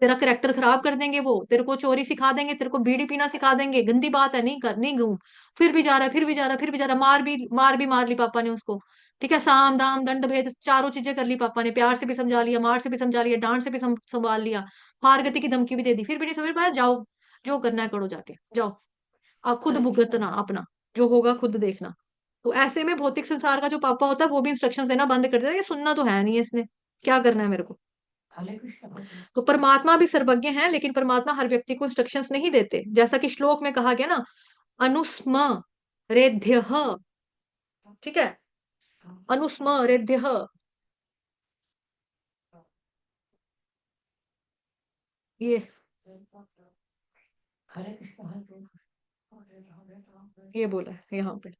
तेरा करेक्टर खराब कर देंगे, वो तेरे को चोरी सिखा देंगे, तेरे को बीड़ी पीना सिखा देंगे, गंदी बात है, नहीं कर, नहीं घूम, फिर भी जा रहा है, फिर भी जा रहा है, फिर भी जा रहा है, मार ली पापा ने उसको। ठीक है, साम दाम दंड भेद चारों चीजें कर ली पापा ने, प्यार से भी समझा लिया, मार से भी समझा लिया, डांट से भी संभाल लिया, हार गति की धमकी भी दे दी, फिर भी नहीं समझ पाया, जाओ जो करना है करो, जाके जाओ, आप खुद भुगतना अपना, जो होगा खुद देखना। तो ऐसे में भौतिक संसार का जो पापा होता है वो भी इंस्ट्रक्शन देना बंद कर देता है, ये सुनना तो है नहीं है इसने, क्या करना है मेरे को। तो परमात्मा भी सर्वज्ञ है, लेकिन परमात्मा हर व्यक्ति को इंस्ट्रक्शंस नहीं देते, जैसा कि श्लोक में कहा गया ना, अनुस्म रेध्य, ठीक है, अनुस्म रेध्य, ये ये बोला है यहाँ पे,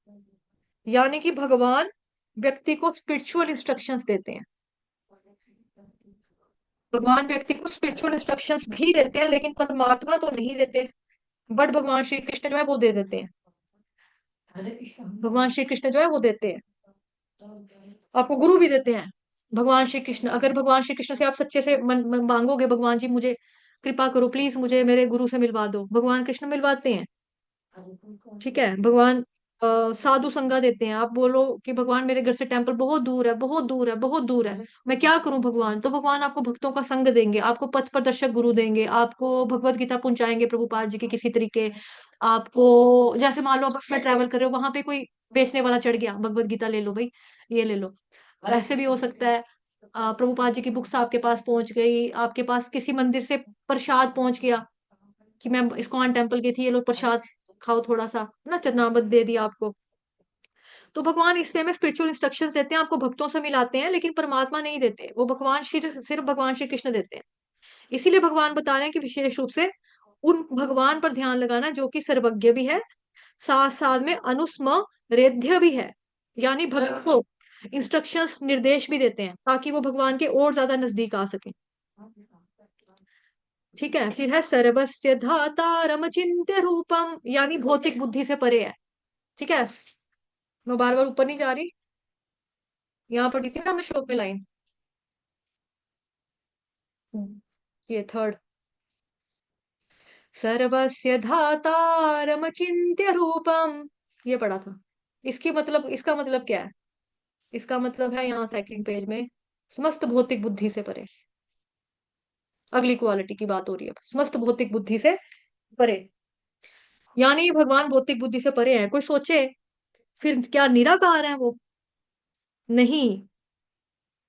यानी कि भगवान व्यक्ति को स्पिरिचुअल इंस्ट्रक्शंस देते हैं, भगवान व्यक्ति को स्पिरिचुअल इंस्ट्रक्शंस भी देते हैं, लेकिन परमात्मा तो नहीं देते, बट भगवान श्री कृष्ण जो है वो दे देते हैं, भगवान श्री कृष्ण जो है वो देते हैं, आपको गुरु भी देते हैं भगवान श्री कृष्ण। अगर भगवान श्री कृष्ण से आप सच्चे से मन मांगोगे, भगवान जी मुझे कृपा करो प्लीज, मुझे मेरे गुरु से मिलवा दो, भगवान कृष्ण मिलवाते हैं। ठीक है, भगवान साधु संगा देते हैं। आप बोलो कि भगवान मेरे घर से टेम्पल बहुत दूर है, बहुत दूर है, बहुत दूर है, मैं क्या करूं भगवान, तो भगवान आपको भक्तों का संग देंगे, आपको पथ प्रदर्शक गुरु देंगे, आपको भगवत गीता पहुंचाएंगे प्रभुपाद जी की किसी तरीके, आपको जैसे मान लो आप बस में ट्रैवल कर रहे हो, वहां पे कोई बेचने वाला चढ़ गया, भगवत गीता ले लो भाई, ये ले लो, ऐसे भी हो सकता है। प्रभुपाद जी की बुक्स आपके पास पहुंच गई, आपके पास किसी मंदिर से प्रसाद पहुंच गया, कि मैं इस्कॉन टेम्पल गई थी, ये लो प्रसाद, खाओ थोड़ा सा, ना चरनामत दे दिया आपको। तो भगवान इसमें में स्पिरिचुअल इंस्ट्रक्शंस देते हैं, आपको भक्तों से मिलाते हैं, लेकिन परमात्मा नहीं देते, वो भगवान सिर्फ भगवान श्री कृष्ण देते हैं। इसीलिए भगवान बता रहे हैं कि विशेष रूप से उन भगवान पर ध्यान लगाना जो कि सर्वज्ञ भी है, साथ साथ में अनुस्मरेद्य भी है, यानी भक्त को इंस्ट्रक्शंस निर्देश भी देते हैं ताकि वो भगवान के और ज्यादा नजदीक आ सके। ठीक है, फिर है सर्वस्य धातारम चिंत्य रूपम, यानी भौतिक बुद्धि से परे है। ठीक है, मैं बार बार ऊपर नहीं जा रही, यहाँ पढ़ी थी ना हमने श्लोक में लाइन, ये थर्ड, सर्वस्य धातारम चिंत्य रूपम, ये पढ़ा था। इसका मतलब क्या है? इसका मतलब है यहाँ सेकंड पेज में, समस्त भौतिक बुद्धि से परे। अगली क्वालिटी की बात हो रही है, समस्त भौतिक बुद्धि से परे, यानी भगवान भौतिक बुद्धि से परे हैं। कोई सोचे फिर क्या निराकार है वो? नहीं,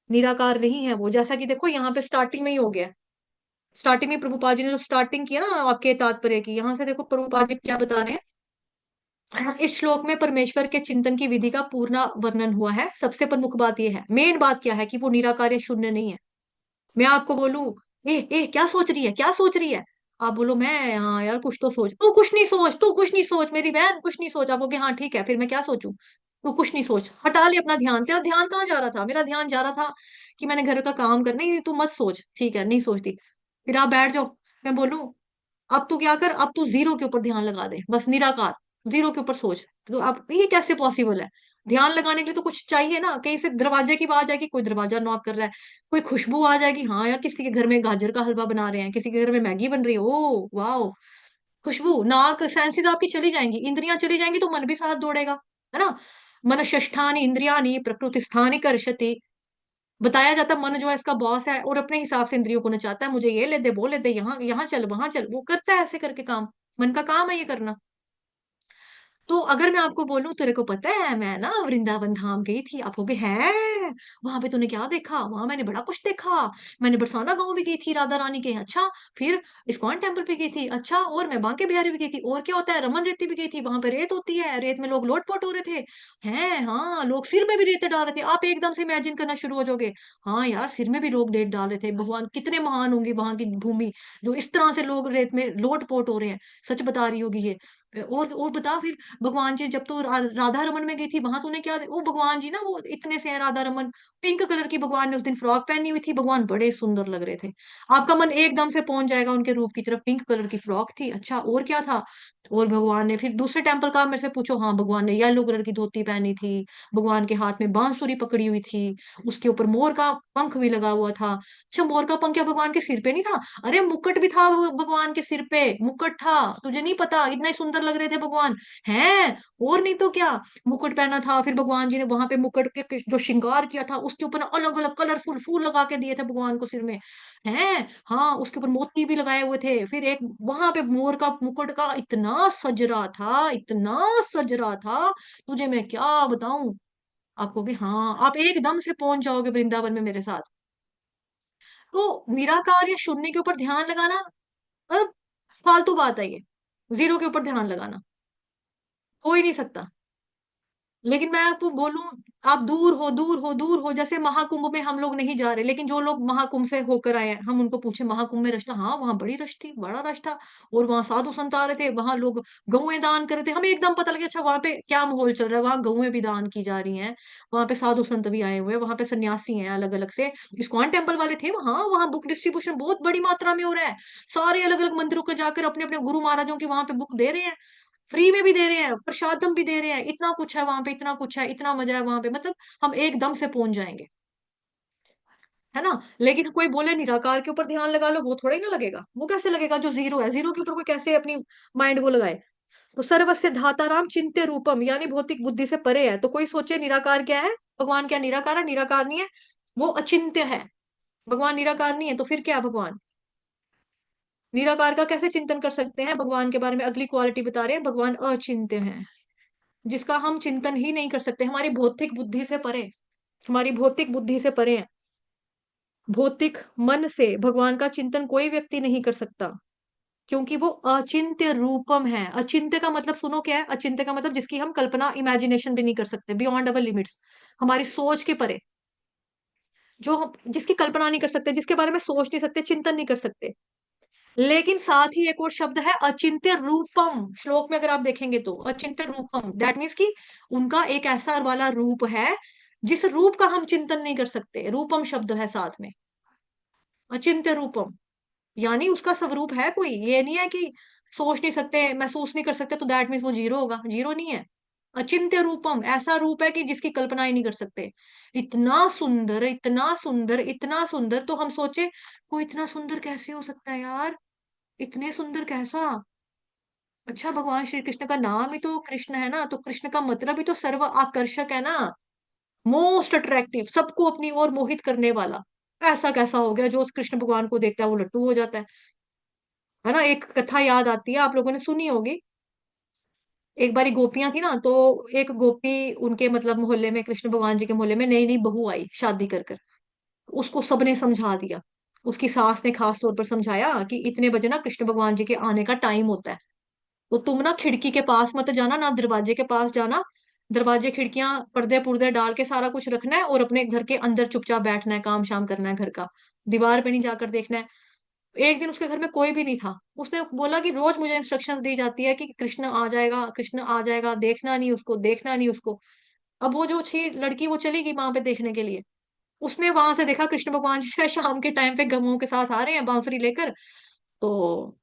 निराकार नहीं है वो। जैसा कि देखो यहाँ पे स्टार्टिंग में ही हो गया, स्टार्टिंग में प्रभुपाद जी ने जो स्टार्टिंग किया ना आपके तात्पर्य की, यहाँ से देखो प्रभुपाद जी क्या बता रहे हैं। इस श्लोक में परमेश्वर के चिंतन की विधि का पूर्ण वर्णन हुआ है। सबसे प्रमुख बात यह है, मेन बात क्या है, कि वो निराकार या शून्य नहीं है। मैं आपको बोलूं, ए क्या सोच रही है, क्या सोच रही है, आप बोलो मैं, हाँ यार कुछ तो सोच, तू कुछ नहीं सोच, तू कुछ नहीं सोच मेरी बहन, कुछ नहीं सोच। आप बोलोगे हाँ ठीक है, फिर मैं क्या सोचूं? तू कुछ नहीं सोच, हटा ले अपना ध्यान। तेरा ध्यान कहाँ जा रहा था? मेरा ध्यान जा रहा था कि मैंने घर का काम करना। नहीं, तू मत सोच, ठीक है, नहीं सोचती, फिर आप बैठ जाओ। मैं बोलूं अब तू क्या कर, अब तू जीरो के ऊपर ध्यान लगा दे, बस निराकार, जीरो के ऊपर सोच। तो अब ये कैसे पॉसिबल है? ध्यान लगाने के लिए तो कुछ चाहिए ना, कहीं से दरवाजे की आवाज आएगी, कोई दरवाजा नॉक कर रहा है, कोई खुशबू आ जाएगी, हाँ यार किसी के घर में गाजर का हलवा बना रहे हैं, किसी के घर में मैगी बन रही है, ओ वाह, खुशबू, नाक, सेंसेस आपकी चली जाएंगी, इंद्रियां चली जाएंगी, तो मन भी साथ दौड़ेगा, है ना। मन षष्ठानि इंद्रियानि प्रकृति स्थानि कर्षति, बताया जाता मन जो है इसका बॉस है, और अपने हिसाब से इंद्रियों को नचाता है, मुझे ये ले दे, वो ले दे, यहाँ यहाँ चल, वहां चल, वो करता है ऐसे करके काम। मन का काम है ये करना। तो अगर मैं आपको बोलूं, तेरे को पता है मैं ना वृंदावन धाम गई थी, आप होगे है, वहां पे तूने क्या देखा? वहां मैंने बड़ा कुछ देखा, मैंने बरसाना गांव भी गई थी राधा रानी के, अच्छा, फिर इस्कॉन टेम्पल भी गई थी, अच्छा, और मैं बांके बिहारी भी गई थी, और क्या होता है, रमन रेती भी गई थी, वहां पे रेत होती है, रेत में लोग लोटपोट हो रहे थे, हैं, हाँ, लोग सिर में भी रेत डाल रहे थे। आप एकदम से इमेजिन करना शुरू हो जाओगे, हाँ यार सिर में भी लोग रेत डाल रहे थे, भगवान कितने महान होंगे वहां की भूमि, जो इस तरह से लोग रेत में लोटपोट हो रहे हैं। सच बता रही होगी ये। और बता फिर, भगवान जी जब तू राधा रमन में गई थी, वहां तूने क्या वो भगवान जी ना, वो इतने से है राधा रमन, पिंक कलर की भगवान ने उस दिन फ्रॉक पहनी हुई थी, भगवान बड़े सुंदर लग रहे थे। आपका मन एकदम से पहुंच जाएगा उनके रूप की तरफ, पिंक कलर की फ्रॉक थी, अच्छा और क्या था? और भगवान ने फिर दूसरे टेम्पल का मेरे से पूछो, हाँ भगवान ने येलो कलर की धोती पहनी थी, भगवान के हाथ में बांसुरी पकड़ी हुई थी, उसके ऊपर मोर का पंख भी लगा हुआ था। अच्छा, मोर का पंख क्या भगवान के सिर पे नहीं था? अरे मुकुट भी था भगवान के सिर पे, मुकुट था, तुझे नहीं पता? इतना ही सुंदर लग रहे थे भगवान, हैं, और नहीं तो क्या, मुकुट पहना था। फिर भगवान जी ने वहां पे मुकुट के जो श्रृंगार किया था, उसके ऊपर अलग अलग कलरफुल फूल लगा के दिए थे भगवान को सिर में, हैं, हाँ, उसके ऊपर मोती भी लगाए हुए थे। फिर एक वहां पे मोर का मुकुट का इतना सज रहा था, इतना सज रहा था, तुझे मैं क्या बताऊं। आपको भी, हाँ, आप एकदम से पहुंच जाओगे वृंदावन में मेरे साथ। तो निराकार या शून्य के ऊपर ध्यान लगाना अब फालतू बात है ये, जीरो के ऊपर ध्यान लगाना हो ही नहीं सकता। लेकिन मैं आपको बोलूं, आप दूर हो, दूर हो, दूर हो, जैसे महाकुंभ में हम लोग नहीं जा रहे, लेकिन जो लोग महाकुंभ से होकर आए हैं, हम उनको पूछे महाकुंभ में रश था? हाँ वहां बड़ी रश थी, बड़ा रश था, और वहां साधु संत आ रहे थे, वहां लोग गौएं दान कर रहे थे, हमें एकदम पता लगे अच्छा वहां पे क्या माहौल चल रहा है, वहां गौएं भी दान की जा रही हैं, वहां पे साधु संत भी आए हुए हैं, वहां पे सन्यासी हैं अलग अलग से, इस्कॉन टेम्पल वाले थे वहां, वहां बुक डिस्ट्रीब्यूशन बहुत बड़ी मात्रा में हो रहा है, सारे अलग अलग मंदिरों को जाकर अपने अपने गुरु महाराजों की वहां पे बुक दे रहे हैं, फ्री में भी दे रहे हैं, प्रसादम भी दे रहे हैं, इतना कुछ है वहां पे, इतना कुछ है, इतना मजा है वहां पे, मतलब हम एकदम से पहुंच जाएंगे, है ना। लेकिन कोई बोले निराकार के ऊपर ध्यान लगा लो, वो थोड़ा ही ना लगेगा, वो कैसे लगेगा जो जीरो है, जीरो के ऊपर कोई कैसे अपनी माइंड को लगाए। तो सर्वस्य धाताराम चिंत्य रूपम, यानी भौतिक बुद्धि से परे है। तो कोई सोचे निराकार क्या है, भगवान क्या निराकार है? निराकार नहीं है, वो अचिंत्य है। भगवान निराकार नहीं है, तो फिर क्या है भगवान? निराकार का कैसे चिंतन कर सकते हैं भगवान के बारे में? अगली क्वालिटी बता रहे हैं, भगवान अचिंत्य है, जिसका हम चिंतन ही नहीं कर सकते, हमारी भौतिक बुद्धि से परे, हमारी भौतिक बुद्धि से परे है। भौतिक मन से भगवान का चिंतन कोई व्यक्ति नहीं कर सकता। क्योंकि वो अचिंत्य रूपम है। अचिंत्य का मतलब सुनो क्या है? अचिंत्य का मतलब जिसकी हम कल्पना, इमेजिनेशन भी नहीं कर सकते, बियॉन्ड अवर लिमिट्स, हमारी सोच के परे, जो हम जिसकी कल्पना नहीं कर सकते, जिसके बारे में सोच नहीं सकते, चिंतन नहीं कर सकते। लेकिन साथ ही एक और शब्द है अचिंत्य रूपम। श्लोक में अगर आप देखेंगे तो अचिंत्य रूपम, दैट मीन्स कि उनका एक ऐसा वाला रूप है जिस रूप का हम चिंतन नहीं कर सकते। रूपम शब्द है साथ में, अचिंत्य रूपम, यानी उसका स्वरूप है कोई, ये नहीं है कि सोच नहीं सकते, महसूस नहीं कर सकते तो दैट मीन्स वो जीरो होगा, जीरो नहीं है। अचिंत्य रूपम, ऐसा रूप है कि जिसकी कल्पना ही नहीं कर सकते। इतना सुंदर, इतना सुंदर, इतना सुंदर, तो हम सोचे कोई इतना सुंदर कैसे हो सकता है यार, इतने सुंदर कैसा? अच्छा, भगवान श्री कृष्ण का नाम ही तो कृष्ण है ना, तो कृष्ण का मतलब ही तो सर्व आकर्षक है ना, मोस्ट अट्रैक्टिव, सबको अपनी ओर मोहित करने वाला। ऐसा कैसा हो गया जो उस कृष्ण भगवान को देखता है वो लट्टू हो जाता है ना? एक कथा याद आती है, आप लोगों ने सुनी होगी। एक बारी गोपियां थी ना, तो एक गोपी उनके मतलब मोहल्ले में, कृष्ण भगवान जी के मोहल्ले में नई नई बहू आई शादी कर कर। उसको सबने समझा दिया, उसकी सास ने खास तौर पर समझाया कि इतने बजे ना कृष्ण भगवान जी के आने का टाइम होता है, तो तुम ना खिड़की के पास मत जाना, ना दरवाजे के पास जाना। दरवाजे खिड़कियां पर्दे पुर्दे डाल के सारा कुछ रखना है, और अपने घर के अंदर चुपचाप बैठना है, काम शाम करना है घर का, दीवार पे नहीं जाकर देखना है। एक दिन उसके घर में कोई भी नहीं था, उसने बोला कि रोज मुझे इंस्ट्रक्शंस दी जाती है कि कृष्ण आ जाएगा, कृष्ण आ जाएगा, देखना नहीं उसको, देखना नहीं उसको। अब वो जो थी लड़की, वो चली गई वहां पे देखने के लिए। उसने वहां से देखा कृष्ण भगवान जी शाम के टाइम पे गमों के साथ आ रहे हैं बांसुरी लेकर। तो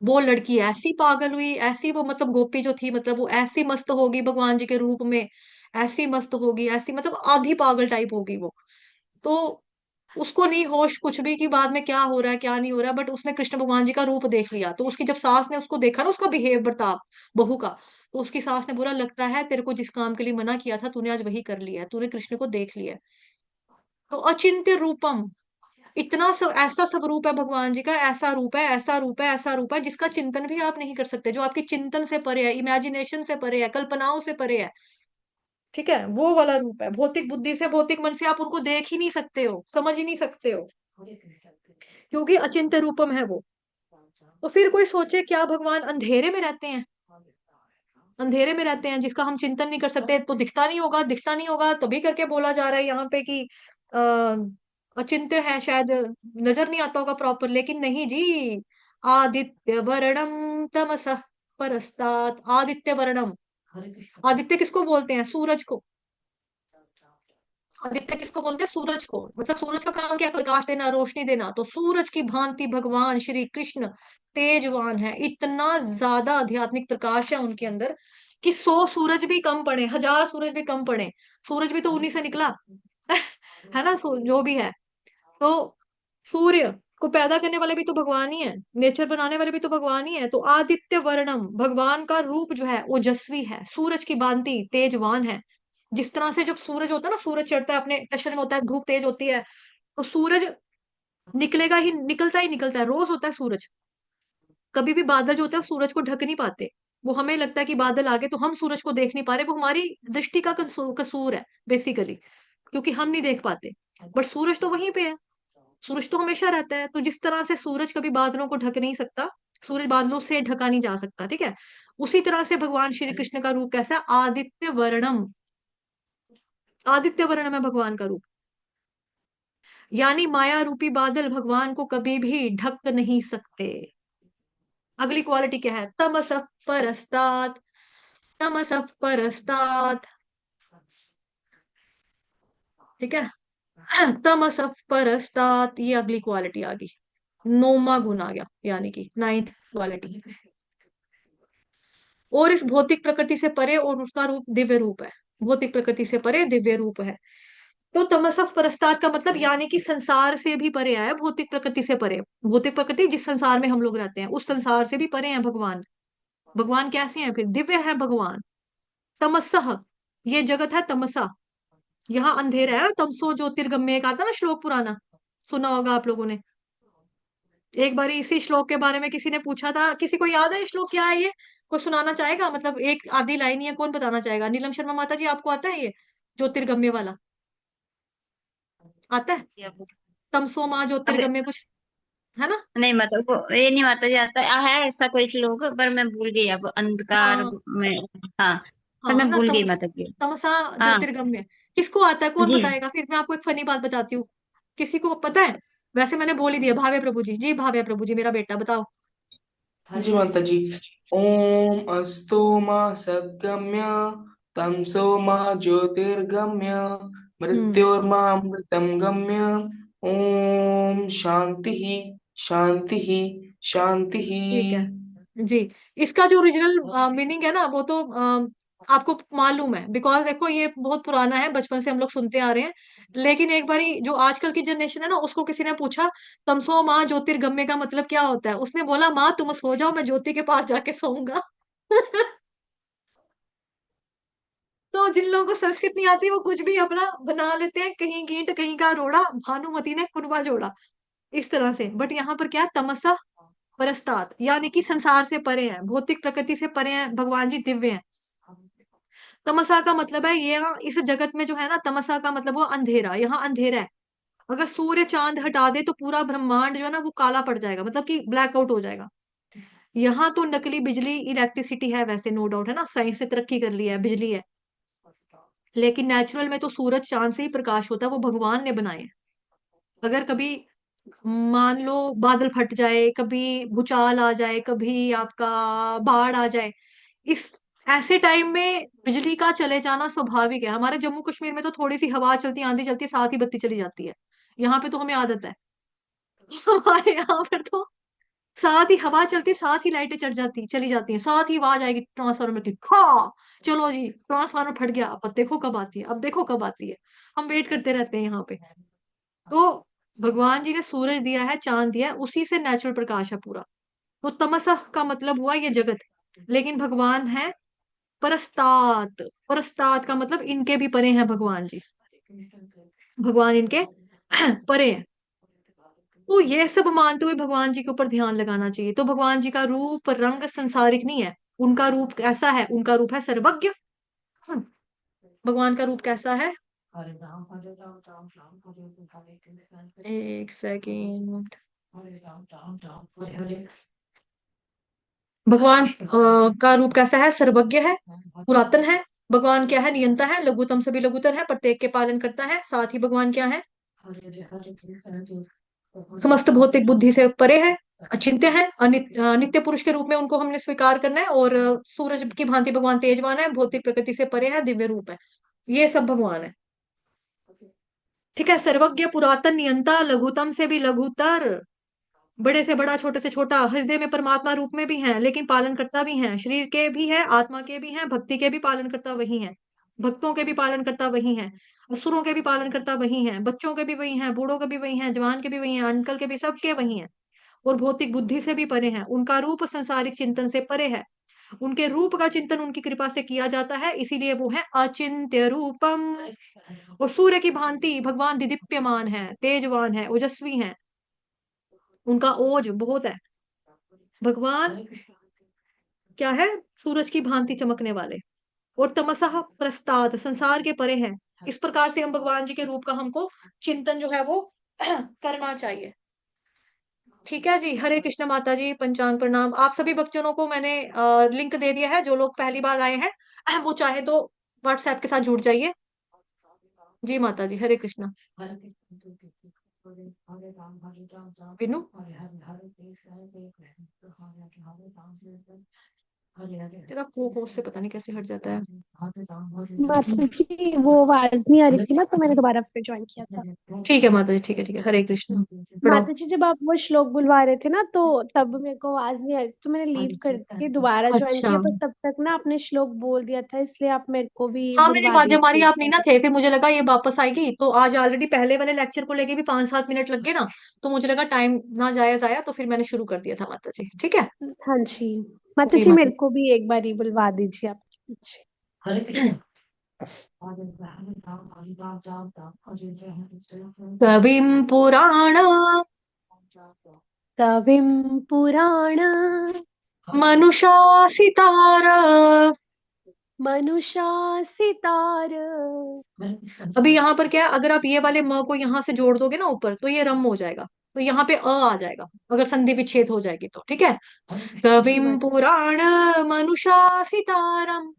वो लड़की ऐसी पागल हुई, ऐसी वो मतलब गोपी जो थी, मतलब वो ऐसी मस्त होगी भगवान जी के रूप में, ऐसी मस्त होगी, ऐसी मतलब आधी पागल टाइप होगी वो। तो उसको नहीं होश कुछ भी कि बाद में क्या हो रहा है क्या नहीं हो रहा है, बट उसने कृष्ण भगवान जी का रूप देख लिया। तो उसकी जब सास ने उसको देखा ना, उसका बिहेव, बर्ताव बहू का, तो उसकी सास ने बोला लगता है तेरे को जिस काम के लिए मना किया था तूने आज वही कर लिया है, तूने कृष्ण को देख लिया है। तो अचिंत्य रूपम, इतना सब ऐसा सब रूप है भगवान जी का, ऐसा रूप है, ऐसा रूप है, ऐसा रूप है जिसका चिंतन भी आप नहीं कर सकते, जो आपके चिंतन से परे है, इमेजिनेशन से परे है, कल्पनाओं से परे है। ठीक है, वो वाला रूप है। भौतिक बुद्धि से, भौतिक मन से आप उनको देख ही नहीं सकते हो, समझ ही नहीं सकते हो, क्योंकि अचिंत्य रूपम है वो। तो फिर कोई सोचे क्या भगवान अंधेरे में रहते हैं? अंधेरे में रहते हैं जिसका हम चिंतन नहीं कर सकते, तो दिखता नहीं होगा, दिखता नहीं होगा तभी करके बोला जा रहा है यहाँ पे कि अचिंत्य है, शायद नजर नहीं आता होगा प्रॉपर, लेकिन नहीं जी। आदित्य वर्णम तमसः परस्तात्, आदित्य वर्णम, आदित्य किसको बोलते हैं? सूरज को। आदित्य किसको बोलते हैं? सूरज को। मतलब सूरज का काम क्या है? प्रकाश देना, रोशनी देना। तो सूरज की भांति भगवान श्री कृष्ण तेजवान है, इतना ज्यादा आध्यात्मिक प्रकाश है उनके अंदर कि 100 सूरज भी कम पड़े, 1000 सूरज भी कम पड़े, सूरज भी तो उन्हीं से निकला है ना? जो भी है, तो सूर्य को पैदा करने वाले भी तो भगवान ही है, नेचर बनाने वाले भी तो भगवान ही है। तो आदित्य वर्णम, भगवान का रूप जो है ओजस्वी है, सूरज की भांति तेजवान है। जिस तरह से जब सूरज होता है ना, सूरज चढ़ता है अपने दक्षिण में होता है, धूप तेज होती है, तो सूरज निकलेगा ही, निकलता ही निकलता है, रोज होता है सूरज। कभी भी बादल जो होता है सूरज को ढक नहीं पाते। वो हमें लगता है कि बादल आ गए तो हम सूरज को देख नहीं पा रहे, वो हमारी दृष्टि का कसूर है बेसिकली, क्योंकि हम नहीं देख पाते। बट सूरज तो वहीं पे है, सूरज तो हमेशा रहता है। तो जिस तरह से सूरज कभी बादलों को ढक नहीं सकता, सूरज बादलों से ढका नहीं जा सकता, ठीक है, उसी तरह से भगवान श्री कृष्ण का रूप कैसा है? आदित्य वर्णम, आदित्य वर्ण में भगवान का रूप, यानी माया रूपी बादल भगवान को कभी भी ढक नहीं सकते। अगली क्वालिटी क्या है? तमसः परस्तात्, तमसः परस्तात्, ठीक है, तमसः परस्तात्, ये अगली क्वालिटी आ गई, 9वां गुण आ गया, यानी कि 9th क्वालिटी। और इस भौतिक प्रकृति से परे, और उसका रूप दिव्य रूप है, भौतिक प्रकृति से परे दिव्य रूप है। तो तमसः परस्तात् का मतलब यानी कि संसार से भी परे आया, भौतिक प्रकृति से परे। भौतिक प्रकृति जिस संसार में हम लोग रहते हैं उस संसार से भी परे हैं भगवान। भगवान कैसे हैं फिर? दिव्य है भगवान। तमसः, ये जगत है तमसा, यहाँ अंधेरा है। तमसो ज्योतिर्गम्य, एक आता ना श्लोक पुराना, सुना होगा आप लोगों ने। एक बार इसी श्लोक के बारे में किसी ने पूछा था, किसी को याद है ये श्लोक क्या है? ये कोई सुनाना चाहेगा? मतलब एक आधी लाइन ही है, कौन बताना चाहेगा? नीलम शर्मा माता जी, आपको आता है ये ज्योतिर्गम्य वाला? आता है? तमसो माँ अरे ज्योतिर्गम्य कुछ है ना? नहीं माता को ये नहीं माता जी आता है ऐसा कोई श्लोक, पर मैं भूल गई अब अंधकार हाँ में। हाँ, पर हाँ, है मैं ना, भूल गई तमस माता जी। तमसा हाँ ज्योतिर्गम्य। किसको आता है, कौन जी। बताएगा? फिर मैं आपको एक फनी बात बताती हूँ। किसी को पता है? वैसे मैंने बोल ही दिया, भावे प्रभु जी। जी भावे प्रभु जी, मेरा बेटा, बताओ। हाँ जी माता जी। ओम अस्तो मा सद्गम्य तमसो मा ज्योतिर्गम्य हम्म। मृत्योर्मा अमृतम गम्य। ओम शांति ही शांति ही शांति ही। ठीक है जी। इसका जो ओरिजिनल मीनिंग है ना, वो तो आपको मालूम है, बिकॉज देखो ये बहुत पुराना है, बचपन से हम लोग सुनते आ रहे हैं। लेकिन एक बारी जो आजकल की जनरेशन है ना, उसको किसी ने पूछा तमसो माँ ज्योतिर्गम्य का मतलब क्या होता है, उसने बोला माँ तुम सो जाओ, मैं ज्योति के पास जाके सोऊंगा। तो जिन लोगों को संस्कृत नहीं आती, वो कुछ भी अपना बना लेते हैं, कहीं गींट कहीं का रोड़ा, भानुमति ने कुनबा जोड़ा, इस तरह से। बट यहाँ पर क्या है, तमसा परस्तात, यानी कि संसार से परे है, भौतिक प्रकृति से परे है, भगवान जी दिव्य हैं। तमसा का मतलब है ये, इस जगत में जो है ना, तमसा का मतलब वो अंधेरा, यहाँ अंधेरा है। अगर सूर्य चांद हटा दे तो पूरा ब्रह्मांड जो है ना वो काला पड़ जाएगा, मतलब कि ब्लैकआउट हो जाएगा। यहाँ तो नकली बिजली इलेक्ट्रिसिटी है, वैसे नो डाउट है ना, साइंस ने तरक्की कर लिया है, बिजली है। लेकिन नेचुरल में तो सूरज चांद से ही प्रकाश होता है, वो भगवान ने बनाए हैं। अगर कभी मान लो बादल फट जाए, कभी भूचाल आ जाए, कभी आपका बाढ़ आ जाए, इस ऐसे टाइम में बिजली का चले जाना स्वाभाविक है। हमारे जम्मू कश्मीर में तो थोड़ी सी हवा चलती, आंधी चलती है, साथ ही बत्ती चली जाती है। यहाँ पे तो हमें आदत है। हमारे यहाँ पर तो साथ ही हवा चलती, साथ ही लाइटें चढ़ जाती चली जाती हैं, साथ ही आवाज आएगी ट्रांसफार्मर की, खा, चलो जी ट्रांसफार्मर फट गया, अब देखो कब आती है, अब देखो कब आती है। हम वेट करते रहते हैं यहाँ पे। तो भगवान जी ने सूरज दिया है, चांद दिया है, उसी से नेचुरल प्रकाश है पूरा। तो तमसा का मतलब हुआ ये जगत। लेकिन भगवान है परस्तात। परस्तात का मतलब इनके भी परे हैं भगवान जी। भगवान इनके परे हैं। तो ये सब मानते हुए भगवान जी के ऊपर ध्यान लगाना चाहिए। तो भगवान जी का रूप रंग संसारिक नहीं है, उनका रूप कैसा है, उनका रूप है सर्वज्ञ। भगवान का रूप कैसा है? एक सेकेंड। भगवान का रूप कैसा है? सर्वज्ञ है, पुरातन है। भगवान क्या है? नियंता है, लघुतम सभी लघुतर है, प्रत्येक के पालन करता है। साथ ही भगवान क्या है? समस्त भौतिक बुद्धि से परे है, अचिंत्य है, नित्य पुरुष के रूप में उनको हमने स्वीकार करना है। और सूरज की भांति भगवान तेजवान है, भौतिक प्रकृति से परे है, दिव्य रूप है। ये सब भगवान है। ठीक है, सर्वज्ञ, पुरातन, नियंता, लघुतम से भी लघुतर, बड़े से बड़ा, छोटे से छोटा, हृदय में परमात्मा रूप में भी है, लेकिन पालन करता भी है, शरीर के भी है, आत्मा के भी है, भक्ति के भी पालन करता वही है, भक्तों के भी पालन करता वही है, असुरों के भी पालन करता वही है, बच्चों के भी वही है, बूढ़ों के भी वही है, जवान के भी वही है, अंकल के भी, सबके वही है। और भौतिक बुद्धि से भी परे हैं। उनका रूप संसारिक चिंतन से परे है। उनके रूप का चिंतन उनकी कृपा से किया जाता है, इसीलिए वो है अचिंत्य रूपम। और सूर्य की भांति भगवान दिदीप्यमान है, तेजवान है, ओजस्वी है, उनका ओज बहुत है। भगवान क्या है? सूरज की भांति चमकने वाले। और तमसः प्रस्ताद, संसार के परे है। इस प्रकार से हम भगवान जी के रूप का हमको चिंतन जो है वो करना चाहिए। ठीक है जी, हरे कृष्ण माता जी, पंचांग प्रणाम। आप सभी भक्तजनों को मैंने लिंक दे दिया है, जो लोग पहली बार आए हैं वो चाहे तो व्हाट्सएप के साथ जुड़ जाइए। जी माता जी, हरे कृष्ण। विनु, तेरा को होस्ट से पता नहीं कैसे हट जाता है। माता जी वो आवाज नहीं आ रही थी ना, तो मैंने दोबारा फिर ज्वाइन किया था। ठीक है माता जी, ठीक है ठीक है, हरे कृष्ण, प्रणाम। माता जी जब आप वो श्लोक बुलवा रहे थे ना, तो तब मेरे को आवाज नहीं आ रही, तो मैंने लीव करके दोबारा ज्वाइन अच्छा, किया, पर तब तक ना आपने श्लोक बोल दिया था, इसलिए आप मेरे को भी हाँ मेरी बुलवा आवाज हमारी, दीजिए। आप नहीं ना थे, फिर मुझे लगा ये वापस आएगी, तो आज ऑलरेडी पहले वाले लेक्चर को लेके भी 5-7 मिनट लग गए ना, तो मुझे लगा टाइम ना जायज आया, तो फिर मैंने शुरू कर दिया था माता जी। ठीक है हाँ जी, माता जी जी माता मेरे को भी एक बार ही बुलवा दीजिए आप। जी। जी। कविम पुराण कविं पुराण मनुषासितार। मनुषासितार। अभी यहाँ पर क्या है, अगर आप ये वाले म को यहाँ से जोड़ दोगे ना ऊपर, तो ये रम हो जाएगा। तो यहाँ पे अ आ जाएगा अगर संधि विच्छेद हो जाएगी तो, ठीक है। जी कविम माता। पुराण मनुषासितारम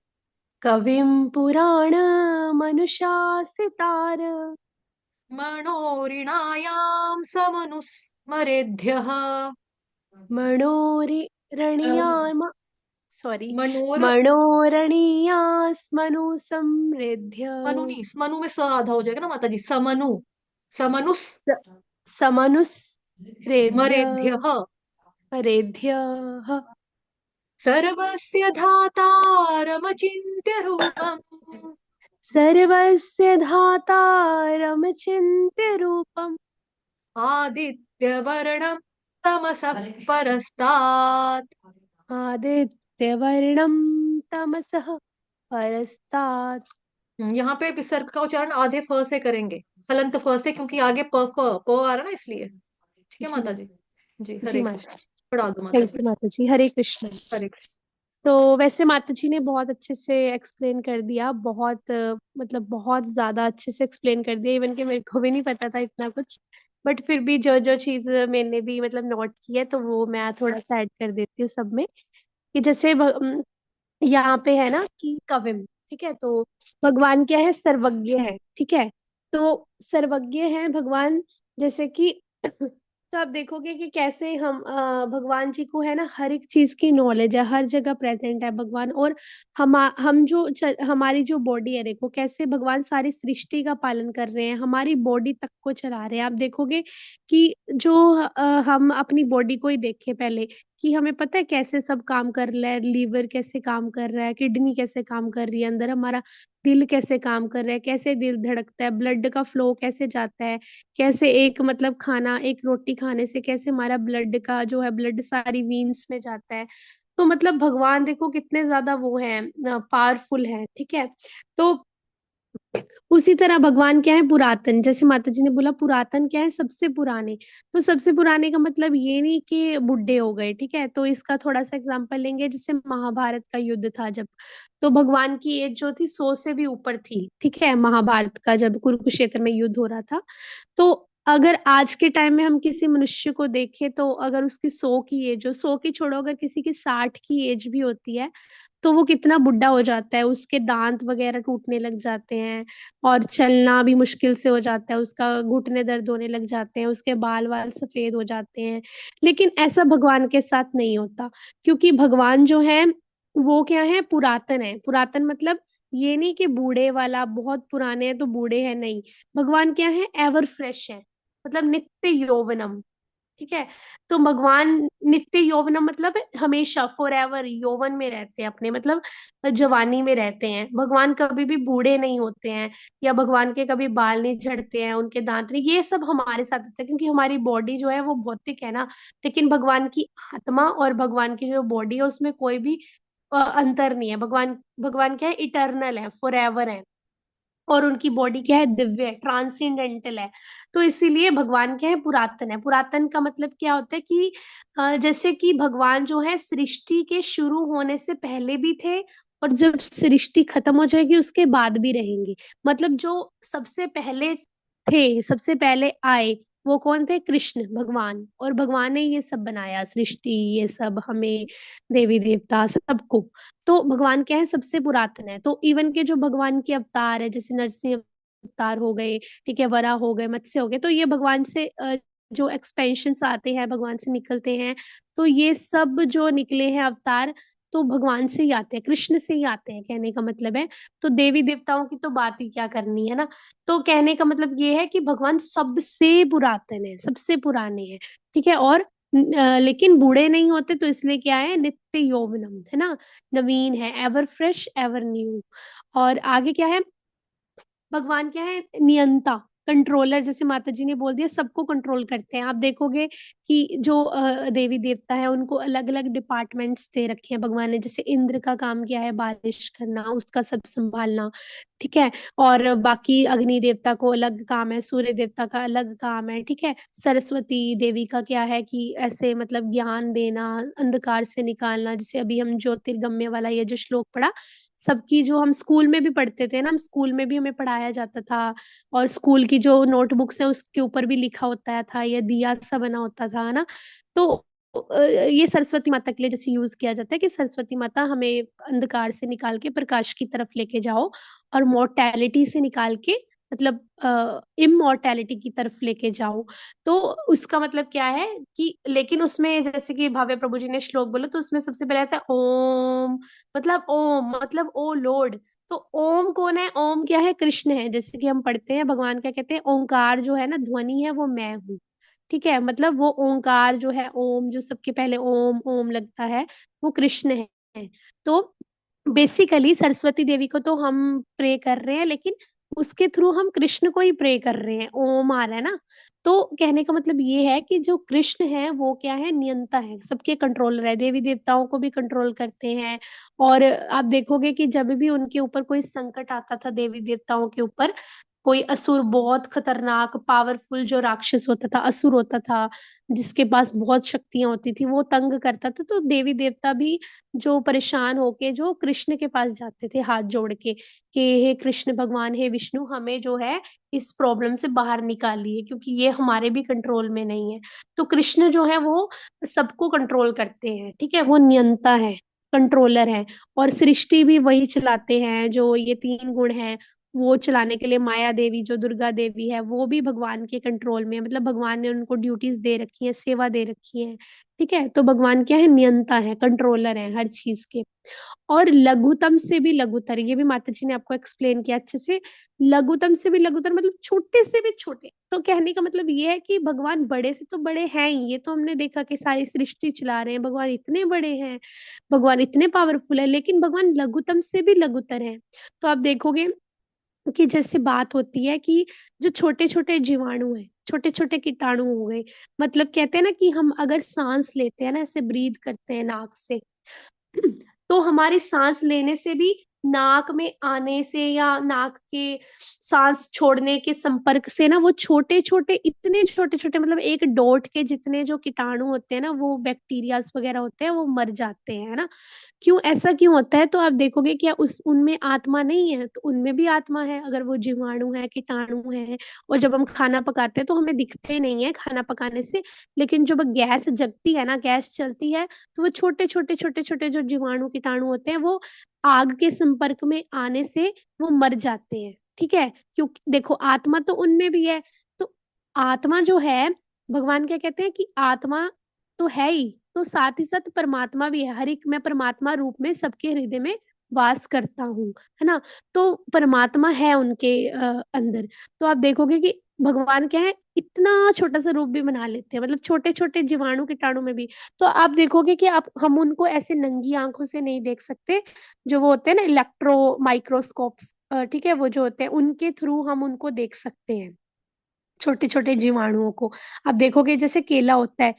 कविं पुराणमनुशासितार मनोरिणायां समनुस्मरेभ्यः मनोरणीयाम सॉरी मनोर मनोरणीयास्मनु समृद्ध्य मनुनीस, मनु में स आधा हो जाएगा ना माता जी, समनु, समनुस स- समनुस्रेध्य मरेभ्यः रेध्यः सर्वस्य धातारमचिन्त्य रूपम् सर्वस्य धातारमचिन्त्य रूपम् आदित्यवर्णं तमसः परस्तात्। आदित्यवर्णं तमसः परस्तात्। यहाँ पे विसर्ग का उच्चारण आधे फ से करेंगे, हलंत फ से, क्योंकि आगे प फ प आ रहा ना, इसलिए। ठीक है जी माता माता। जी। जी जी हरे माता। कृष्ण। पढ़ा दो माता थैंक जी। यू माता जी। हरे कृष्ण। हरे कृष्ण। तो वैसे माता जी ने बहुत अच्छे से एक्सप्लेन कर दिया, बहुत मतलब बहुत ज्यादा अच्छे से एक्सप्लेन कर दिया, इवन कि मेरे को भी नहीं पता था इतना कुछ। बट फिर भी जो जो चीज मैंने भी मतलब नोट की है तो वो मैं थोड़ा सा ऐड कर देती हूँ सब में। कि जैसे यहाँ पे है ना कि कविम, ठीक है, तो भगवान क्या है, सर्वज्ञ है, ठीक है। तो सर्वज्ञ है भगवान, जैसे कि तो आप देखोगे कि कैसे हम भगवान जी को है ना हर एक चीज की नॉलेज है, हर जगह प्रेजेंट है भगवान। और हम जो हमारी जो बॉडी है, देखो कैसे भगवान सारी सृष्टि का पालन कर रहे हैं, हमारी बॉडी तक को चला रहे हैं। आप देखोगे कि जो हम अपनी बॉडी को ही देखें पहले, कि हमें पता है कैसे सब काम कर रहा है, लीवर कैसे काम कर रहा है, किडनी कैसे काम कर रही है, अंदर हमारा दिल कैसे काम कर रहा है, कैसे दिल धड़कता है, ब्लड का फ्लो कैसे जाता है, कैसे एक मतलब खाना, एक रोटी खाने से कैसे हमारा ब्लड का जो है ब्लड सारी वीन्स में जाता है। तो मतलब भगवान देखो कितने ज्यादा वो है, पावरफुल है, ठीक है। तो उसी तरह भगवान क्या है, पुरातन, जैसे माता जी ने बोला पुरातन क्या है, सबसे पुराने। तो सबसे पुराने का मतलब ये नहीं कि बुढ़े हो गए, ठीक है। तो इसका थोड़ा सा एग्जांपल लेंगे, जैसे महाभारत का युद्ध था जब, तो भगवान की एज जो थी 100 से भी ऊपर थी, ठीक है। महाभारत का जब कुरुक्षेत्र में युद्ध हो रहा था, तो अगर आज के टाइम में हम किसी मनुष्य को देखें तो अगर उसकी 100 की एज हो, 100 की छोड़ो, अगर किसी की 60 की एज भी होती है तो वो कितना बुढ़ा हो जाता है, उसके दांत वगैरह टूटने लग जाते हैं, और चलना भी मुश्किल से हो जाता है, उसका घुटने दर्द होने लग जाते हैं, उसके बाल वाल सफेद हो जाते हैं। लेकिन ऐसा भगवान के साथ नहीं होता, क्योंकि भगवान जो है वो क्या है, पुरातन है। पुरातन मतलब ये नहीं कि बूढ़े वाला, बहुत पुराने हैं तो बूढ़े हैं, नहीं। भगवान क्या है, एवर फ्रेश है, मतलब नित्य यौवनम, ठीक है। तो भगवान नित्य यौवन मतलब हमेशा फॉर एवर यौवन में रहते हैं अपने, मतलब जवानी में रहते हैं। भगवान कभी भी बूढ़े नहीं होते हैं, या भगवान के कभी बाल नहीं झड़ते हैं, उनके दांत नहीं, ये सब हमारे साथ होता है क्योंकि हमारी बॉडी जो है वो भौतिक है ना। लेकिन भगवान की आत्मा और भगवान की जो बॉडी है उसमें कोई भी अंतर नहीं है। भगवान भगवान क्या है, इटर्नल है, फॉर एवर है। और उनकी बॉडी क्या है, दिव्य है, ट्रांसेंडेंटल है। तो इसीलिए भगवान क्या है, पुरातन है। पुरातन का मतलब क्या होता है कि जैसे कि भगवान जो है सृष्टि के शुरू होने से पहले भी थे, और जब सृष्टि खत्म हो जाएगी उसके बाद भी रहेंगे। मतलब जो सबसे पहले थे, सबसे पहले आए, वो कौन थे, कृष्ण भगवान। और भगवान ने ये सब बनाया, सृष्टि, ये सब हमें, देवी देवता सबको। तो भगवान क्या है, सबसे पुरातन है। तो इवन के जो भगवान के अवतार है, जैसे नरसिंह अवतार हो गए, ठीक है, वराह हो गए, मत्स्य हो गए, तो ये भगवान से जो एक्सपेंशंस आते हैं भगवान से निकलते हैं। तो ये सब जो निकले हैं अवतार, तो भगवान से ही आते हैं, कृष्ण से ही आते हैं, कहने का मतलब है। तो देवी देवताओं की तो बात ही क्या करनी है ना। तो कहने का मतलब ये है कि भगवान सबसे पुरातन है, सबसे पुराने हैं, ठीक है। और लेकिन बूढ़े नहीं होते, तो इसलिए क्या है, नित्य यौवनम है ना, नवीन है, एवर फ्रेश, एवर न्यू। और आगे क्या है, भगवान क्या है, नियंता, कंट्रोलर, जैसे माता जी ने बोल दिया सबको कंट्रोल करते हैं। आप देखोगे कि जो देवी देवता है उनको अलग अलग डिपार्टमेंट्स दे रखे हैं भगवान ने। जैसे इंद्र का काम क्या है, बारिश करना, उसका सब संभालना, ठीक है। और बाकी अग्नि देवता को अलग काम है, सूर्य देवता का अलग काम है, ठीक है। सरस्वती देवी का क्या है कि ऐसे मतलब ज्ञान देना, अंधकार से निकालना, जैसे अभी हम ज्योतिर्गम्य वाला ये जो श्लोक पढ़ा, सबकी जो हम स्कूल में भी पढ़ते थे ना, हम स्कूल में भी हमें पढ़ाया जाता था, और स्कूल की जो नोटबुक्स है उसके ऊपर भी लिखा होता था, ये दिया सा बना होता था, है ना। तो ये सरस्वती माता के लिए जैसे यूज किया जाता है कि सरस्वती माता हमें अंधकार से निकाल के प्रकाश की तरफ लेके जाओ, और मोर्टेलिटी से निकाल के मतलब इमोर्टैलिटी की तरफ लेके जाओ। तो उसका मतलब क्या है कि, लेकिन उसमें जैसे कि भावे प्रभु जी ने श्लोक बोला, तो उसमें सबसे पहले आता है ओम, ओम मतलब ओ लॉर्ड। तो ओम कौन है? ओम क्या है? कृष्ण है। जैसे कि हम पढ़ते हैं, भगवान क्या कहते हैं, ओंकार जो है ना, ध्वनि है, वो मैं हूँ। ठीक है, मतलब वो ओंकार जो है, ओम जो सबके पहले ओम ओम लगता है, वो कृष्ण है। तो बेसिकली सरस्वती देवी को तो हम प्रे कर रहे हैं, लेकिन उसके थ्रू हम कृष्ण को ही प्रे कर रहे हैं, ओम आ रहा है ना। तो कहने का मतलब ये है कि जो कृष्ण है वो क्या है? नियंता है, सबके कंट्रोलर है, देवी देवताओं को भी कंट्रोल करते हैं। और आप देखोगे कि जब भी उनके ऊपर कोई संकट आता था, देवी देवताओं के ऊपर, कोई असुर, बहुत खतरनाक पावरफुल जो राक्षस होता था, असुर होता था, जिसके पास बहुत शक्तियां होती थी, वो तंग करता था, तो देवी देवता भी जो परेशान होके जो कृष्ण के पास जाते थे हाथ जोड़ के, कि हे कृष्ण भगवान, हे विष्णु, हमें जो है इस प्रॉब्लम से बाहर निकालिए, क्योंकि ये हमारे भी कंट्रोल में नहीं है। तो कृष्ण जो है वो सबको कंट्रोल करते हैं, ठीक है, वो नियंता है, कंट्रोलर है। और सृष्टि भी वही चलाते हैं, जो ये तीन गुण हैं वो चलाने के लिए माया देवी, जो दुर्गा देवी है, वो भी भगवान के कंट्रोल में है। मतलब भगवान ने उनको ड्यूटीज दे रखी है, सेवा दे रखी है। ठीक है, तो भगवान क्या है? नियंता है, कंट्रोलर है हर चीज के। और लघुतम से भी लघुतर, ये भी माता जी ने आपको एक्सप्लेन किया अच्छे से। लघुतम से भी लघुतर मतलब छोटे से भी छोटे। तो कहने का मतलब ये है कि भगवान बड़े से तो बड़े हैं ही, ये तो हमने देखा कि सारी सृष्टि चला रहे हैं, भगवान इतने बड़े हैं, भगवान इतने पावरफुल है, लेकिन भगवान लघुतम से भी लघुतर है। तो आप देखोगे कि जैसे बात होती है कि जो छोटे छोटे जीवाणु है, छोटे छोटे कीटाणु हो गए, मतलब कहते हैं ना कि हम अगर सांस लेते हैं ना, ऐसे ब्रीद करते हैं नाक से, तो हमारी सांस लेने से भी, नाक में आने से या नाक के सांस छोड़ने के संपर्क से ना, वो छोटे छोटे, इतने छोटे छोटे, मतलब एक डॉट के जितने जो कीटाणु होते हैं ना, वो बैक्टीरियाज वगैरह होते हैं, वो मर जाते हैं, है ना। क्यों, ऐसा क्यों होता है? तो आप देखोगे क्या उस उनमें आत्मा नहीं है? तो उनमें भी आत्मा है, अगर वो जीवाणु है, कीटाणु है। और जब हम खाना पकाते हैं तो हमें दिखते नहीं है खाना पकाने से, लेकिन जब गैस जगती है ना, गैस चलती है, तो वो छोटे छोटे छोटे छोटे जो जीवाणु कीटाणु होते हैं, वो आग के संपर्क में आने से वो मर जाते हैं। ठीक है, क्योंकि देखो आत्मा तो उनमें भी है। तो आत्मा जो है, भगवान क्या कहते हैं कि आत्मा तो है ही, तो साथ ही साथ परमात्मा भी है, हर एक मैं परमात्मा रूप में सबके हृदय में वास करता हूँ, है ना। तो परमात्मा है उनके अंदर। तो आप देखोगे कि भगवान क्या है, इतना छोटा सा रूप भी बना लेते हैं, मतलब छोटे छोटे जीवाणु कीटाणु में भी। तो आप देखोगे कि आप हम उनको ऐसे नंगी आंखों से नहीं देख सकते, जो वो होते हैं ना इलेक्ट्रो माइक्रोस्कोप्स, ठीक है, वो जो होते हैं उनके थ्रू हम उनको देख सकते हैं, छोटे छोटे जीवाणुओं को। आप देखोगे जैसे केला होता है,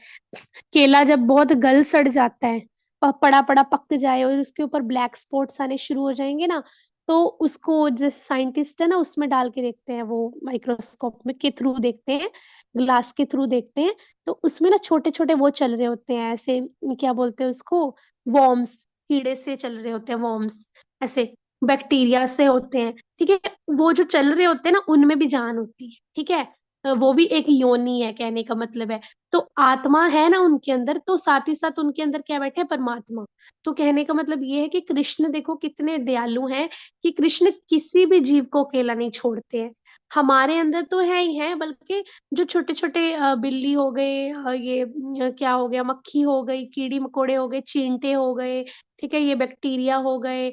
केला जब बहुत गल सड़ जाता है और पड़ा पड़ा पक जाए और उसके ऊपर ब्लैक स्पॉट्स आने शुरू हो जाएंगे ना, तो उसको जैसे साइंटिस्ट है ना, उसमें डाल के देखते हैं, वो माइक्रोस्कोप में के थ्रू देखते हैं, ग्लास के थ्रू देखते हैं। तो उसमें ना छोटे छोटे वो चल रहे होते हैं ऐसे, क्या बोलते हैं उसको, वॉर्म्स, कीड़े से चल रहे होते हैं वॉर्म्स, ऐसे बैक्टीरिया से होते हैं। ठीक है, वो जो चल रहे होते हैं ना, उनमें भी जान होती है। ठीक है, वो भी एक योनि है, कहने का मतलब है। तो आत्मा है ना उनके अंदर, तो साथ ही साथ उनके अंदर क्या बैठे हैं? परमात्मा। तो कहने का मतलब ये है कि कृष्ण देखो कितने दयालु हैं, कि कृष्ण किसी भी जीव को अकेला नहीं छोड़ते हैं। हमारे अंदर तो है ही है, बल्कि जो छोटे छोटे बिल्ली हो गए, ये क्या हो गया, मक्खी हो गई, कीड़ी मकोड़े हो गए, चींटे हो गए, ठीक है, ये बैक्टीरिया हो गए,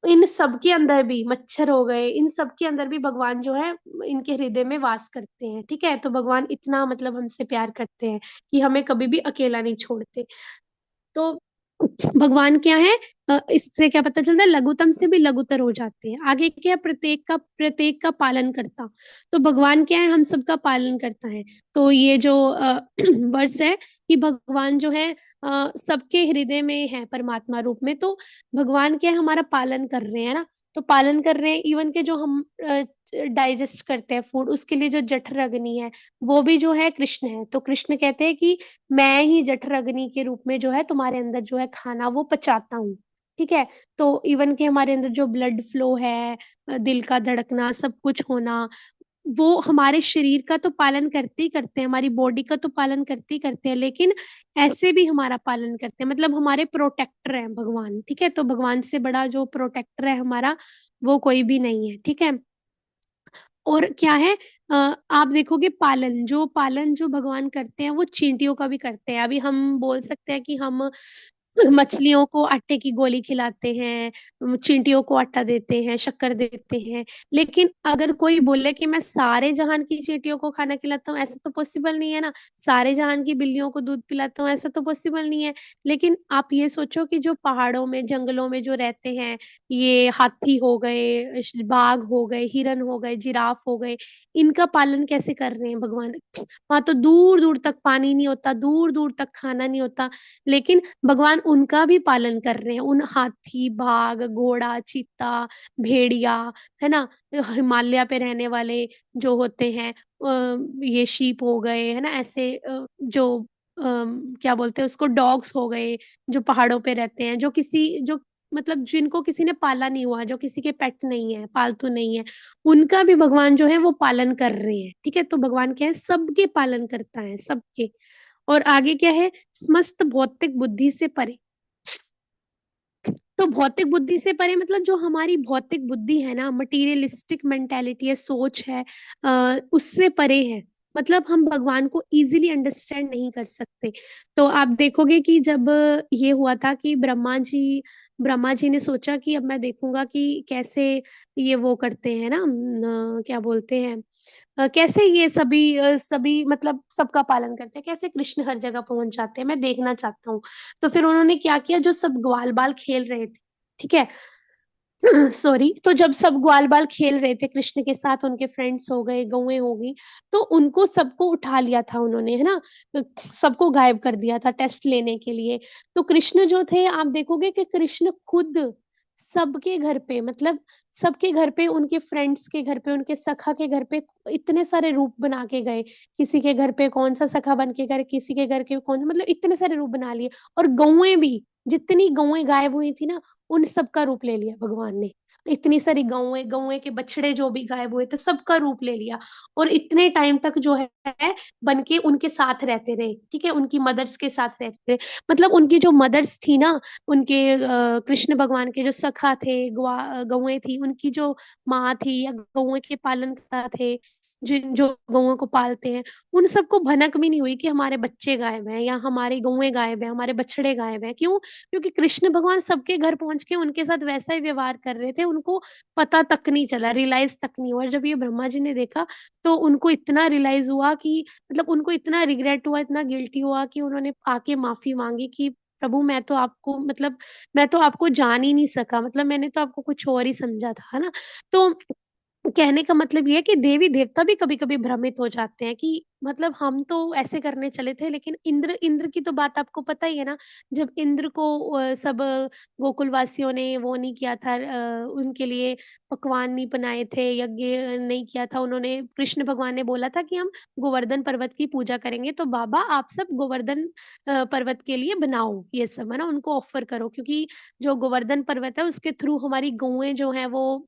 इन सब के अंदर भी, मच्छर हो गए, इन सब के अंदर भी भगवान जो है इनके हृदय में वास करते हैं। ठीक है, तो भगवान इतना मतलब हमसे प्यार करते हैं कि हमें कभी भी अकेला नहीं छोड़ते। तो भगवान क्या है, इससे क्या पता चलता है, लघुतम से भी लघुतर हो जाते हैं। आगे क्या है? प्रत्येक का पालन करता। तो भगवान क्या है? हम सबका पालन करता है। तो ये जो वर्ष है कि भगवान जो है सबके हृदय में है परमात्मा रूप में। तो भगवान क्या है? हमारा पालन कर रहे हैं ना। तो पालन कर रहे हैं, इवन के जो हम डाइजेस्ट करते हैं फूड, उसके लिए जो जठराग्नि है, वो भी जो है कृष्ण है। तो कृष्ण कहते हैं कि मैं ही जठराग्नि के रूप में जो है तुम्हारे अंदर जो है खाना वो पचाता हूँ। ठीक है। तो इवन के हमारे अंदर जो ब्लड फ्लो है, दिल का धड़कना, सब कुछ होना, वो हमारे शरीर का तो पालन करते ही करते हैं, हमारी बॉडी का तो पालन करते ही करते हैं, लेकिन ऐसे भी हमारा पालन करते हैं, मतलब हमारे प्रोटेक्टर हैं भगवान। ठीक है, तो भगवान से बड़ा जो प्रोटेक्टर है हमारा, वो कोई भी नहीं है। ठीक है। और क्या है, आप देखोगे पालन जो भगवान करते हैं वो चींटियों का भी करते हैं। अभी हम बोल सकते हैं कि हम मछलियों को आटे की गोली खिलाते हैं, चींटियों को आटा देते हैं, शक्कर देते हैं, लेकिन अगर कोई बोले कि मैं सारे जहान की चींटियों को खाना खिलाता हूँ, ऐसा तो पॉसिबल नहीं है ना। सारे जहान की बिल्लियों को दूध पिलाता हूँ, ऐसा तो पॉसिबल नहीं है। लेकिन आप ये सोचो कि जो पहाड़ों में, जंगलों में जो रहते हैं, ये हाथी हो गए, बाघ हो गए, हिरन हो गए, जिराफ हो गए, इनका पालन कैसे कर रहे हैं भगवान। वहां तो दूर दूर तक पानी नहीं होता, दूर दूर तक खाना नहीं होता, लेकिन भगवान उनका भी पालन कर रहे हैं। उन हाथी, बाघ, घोड़ा, चीता, भेड़िया, है ना, हिमालय पे रहने वाले जो होते हैं, ये शीप हो गए, है ना, ऐसे जो क्या बोलते हैं उसको, डॉग्स हो गए, जो पहाड़ों पे रहते हैं, जो मतलब जिनको किसी ने पाला नहीं हुआ, जो किसी के पेट नहीं है, पालतू नहीं है, उनका भी भगवान जो है वो पालन कर रहे हैं। ठीक है, तो भगवान क्या है, सबके पालन करता है, सबके। और आगे क्या है, समस्त भौतिक बुद्धि से परे। तो भौतिक बुद्धि से परे मतलब जो हमारी भौतिक बुद्धि है ना, मटीरियलिस्टिक मेंटेलिटी है, सोच है, उससे परे है। मतलब हम भगवान को इजीली अंडरस्टैंड नहीं कर सकते। तो आप देखोगे कि जब ये हुआ था कि ब्रह्मा जी ने सोचा कि अब मैं देखूंगा कि कैसे ये वो करते हैं ना, क्या बोलते हैं, कैसे ये सभी मतलब सबका पालन करते हैं, कैसे कृष्ण हर जगह पहुंच जाते हैं, मैं देखना चाहता हूँ। तो फिर उन्होंने क्या किया, जो सब ग्वाल बाल खेल रहे थे, ठीक है, सॉरी, तो जब सब ग्वाल बाल खेल रहे थे कृष्ण के साथ, उनके फ्रेंड्स हो गए, गौएं हो गई, तो उनको सबको उठा लिया था उन्होंने, है ना, सबको गायब कर दिया था टेस्ट लेने के लिए। तो कृष्ण जो थे, आप देखोगे कि कृष्ण खुद सबके घर पे, मतलब सबके घर पे, उनके फ्रेंड्स के घर पे, उनके सखा के घर पे इतने सारे रूप बना के गए। किसी के घर पे कौन सा सखा बन के गए, किसी के घर के कौन, मतलब इतने सारे रूप बना लिए। और गौएं भी, जितनी गौएं गायब हुई थी ना, उन सबका रूप ले लिया भगवान ने। इतनी सारी गौएं, गौएं के बछड़े जो भी गायब हुए थे, सबका रूप ले लिया। और इतने टाइम तक जो है बन के उनके साथ रहते रहे। ठीक है, उनकी मदर्स के साथ रहते रहे। मतलब उनकी जो मदर्स थी ना, उनके कृष्ण भगवान के जो सखा थे, गौएं थी, उनकी जो माँ थी, या गौएं के पालनकर्ता थे, जिन जो गौओं को पालते हैं, उन सबको भनक भी नहीं हुई कि हमारे बच्चे गायब हैं, या हमारी गौएं गायब हैं, हमारे बछड़े गायब हैं। क्यों? क्योंकि कृष्ण भगवान सबके घर पहुंच के उनके साथ वैसा ही व्यवहार कर रहे थे, उनको पता तक नहीं चला, रियलाइज तक नहीं हुआ। और जब ये ब्रह्मा जी ने देखा, तो उनको इतना रियलाइज हुआ कि, मतलब उनको इतना रिग्रेट हुआ, इतना गिल्टी हुआ, कि उन्होंने आके माफी मांगी कि प्रभु, मैं तो आपको, मतलब मैं तो आपको जान ही नहीं सका, मतलब मैंने तो आपको कुछ और ही समझा था, है ना। तो कहने का मतलब ये है कि देवी देवता भी कभी कभी भ्रमित हो जाते हैं कि, मतलब हम तो ऐसे करने चले थे, लेकिन इंद्र इंद्र की तो बात आपको पता ही है ना। जब इंद्र को सब गोकुल वासियों ने वो नहीं किया था, उनके लिए पकवान नहीं बनाए थे, यज्ञ नहीं किया था उन्होंने, कृष्ण भगवान ने बोला था कि हम गोवर्धन पर्वत की पूजा करेंगे, तो बाबा आप सब गोवर्धन पर्वत के लिए बनाओ ये सब, है ना, उनको ऑफर करो, क्योंकि जो गोवर्धन पर्वत है उसके थ्रू हमारी गौएं जो है वो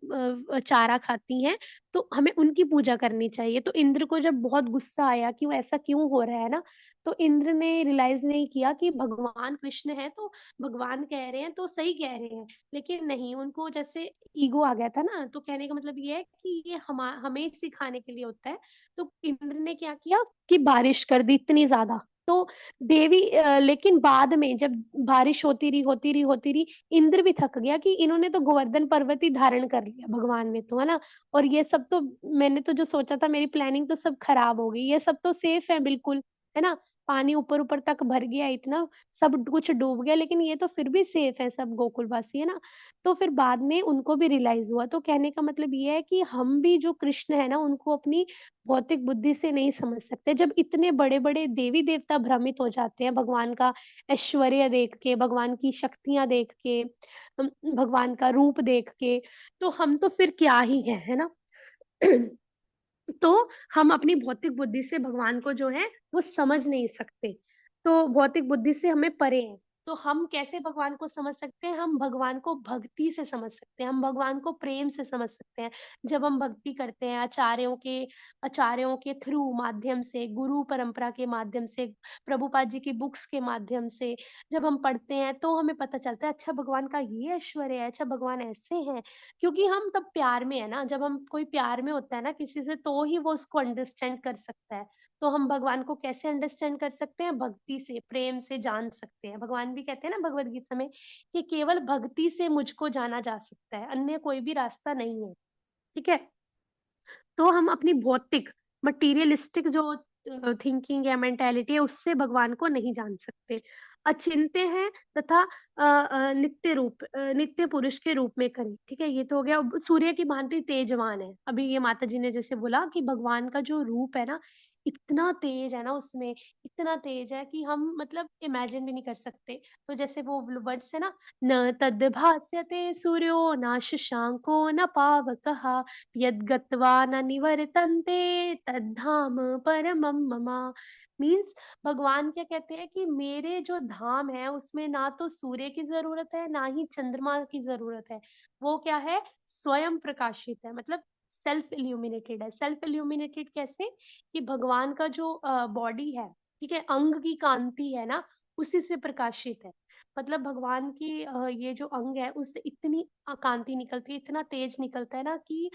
चारा खाती हैं, तो हमें उनकी पूजा करनी चाहिए। तो इंद्र को जब बहुत गुस्सा आया कि वो ऐसा क्यों हो रहा है ना, तो इंद्र ने रियलाइज नहीं किया कि भगवान कृष्ण है, तो भगवान कह रहे हैं तो सही कह रहे हैं। लेकिन नहीं, उनको जैसे ईगो आ गया था ना, तो कहने का मतलब ये है कि ये हमें सिखाने के लिए होता है। तो इंद्र ने क्या किया कि बारिश कर दी इतनी ज्यादा। तो लेकिन बाद में जब बारिश होती रही, इंद्र भी थक गया कि इन्होंने तो गोवर्धन पर्वत ही धारण कर लिया भगवान ने, तो है ना। और ये सब तो, मैंने तो जो सोचा था, मेरी प्लानिंग तो सब खराब हो गई, ये सब तो सेफ है बिल्कुल, है ना। पानी ऊपर ऊपर तक भर गया, इतना सब कुछ डूब गया, लेकिन ये तो फिर भी सेफ है सब गोकुलवासी, है ना। तो फिर बाद में उनको भी रियलाइज हुआ। तो कहने का मतलब ये है कि हम भी जो कृष्ण है ना, उनको अपनी भौतिक बुद्धि से नहीं समझ सकते। जब इतने बड़े बड़े देवी देवता भ्रमित हो जाते हैं भगवान का ऐश्वर्य देख के, भगवान की शक्तियां देख के, भगवान का रूप देख के, तो हम तो फिर क्या ही है ना। तो हम अपनी भौतिक बुद्धि से भगवान को जो है वो समझ नहीं सकते। तो भौतिक बुद्धि से हमें परे है। तो हम कैसे भगवान को समझ सकते हैं? हम भगवान को भक्ति से समझ सकते हैं, हम भगवान को प्रेम से समझ सकते हैं। जब हम भक्ति करते हैं आचार्यों के थ्रू माध्यम से, गुरु परंपरा के माध्यम से, प्रभुपाद जी की बुक्स के माध्यम से जब हम पढ़ते हैं तो हमें पता चलता है अच्छा भगवान का ये ऐश्वर्य है, अच्छा भगवान ऐसे हैं। क्योंकि हम तब प्यार में है ना, जब हम कोई प्यार में होता है ना किसी से तो ही वो उसको अंडरस्टैंड कर सकता है। तो हम भगवान को कैसे अंडरस्टैंड कर सकते हैं? भक्ति से, प्रेम से जान सकते हैं। भगवान भी कहते हैं ना भगवद गीता में कि केवल भक्ति से मुझको जाना जा सकता है, अन्य कोई भी रास्ता नहीं है। ठीक है? तो हम अपनी भौतिक मटीरियलिस्टिक जो थिंकिंग या मेंटालिटी है उससे भगवान को नहीं जान सकते। अचिंत्य हैं तथा नित्य पुरुष के रूप में करें। ठीक है? ये तो हो गया। अब सूर्य की भांति तेजवान है। अभी ये माता जी ने जैसे बोला कि भगवान का जो रूप है ना, इतना तेज है ना उसमें, इतना तेज है कि हम मतलब इमेजिन भी नहीं कर सकते। तो जैसे वो वर्ड्स है ना, न तद्भास्यते सूर्यो न शशांको न पावकः यद्गत्वा न निवर्तन्ते तद्धाम परमं मम। मीन्स भगवान क्या कहते हैं कि मेरे जो धाम है उसमें ना तो सूर्य की जरूरत है ना ही चंद्रमा की जरूरत है। वो क्या है? स्वयं प्रकाशित है, मतलब सेल्फ इल्यूमिनेटेड है। सेल्फ इल्यूमिनेटेड कैसे? कि भगवान का जो बॉडी है, ठीक है, अंग की कांति है ना, उसी से प्रकाशित है। मतलब भगवान की ये जो अंग है उससे इतनी कांति निकलती है, इतना तेज निकलता है ना कि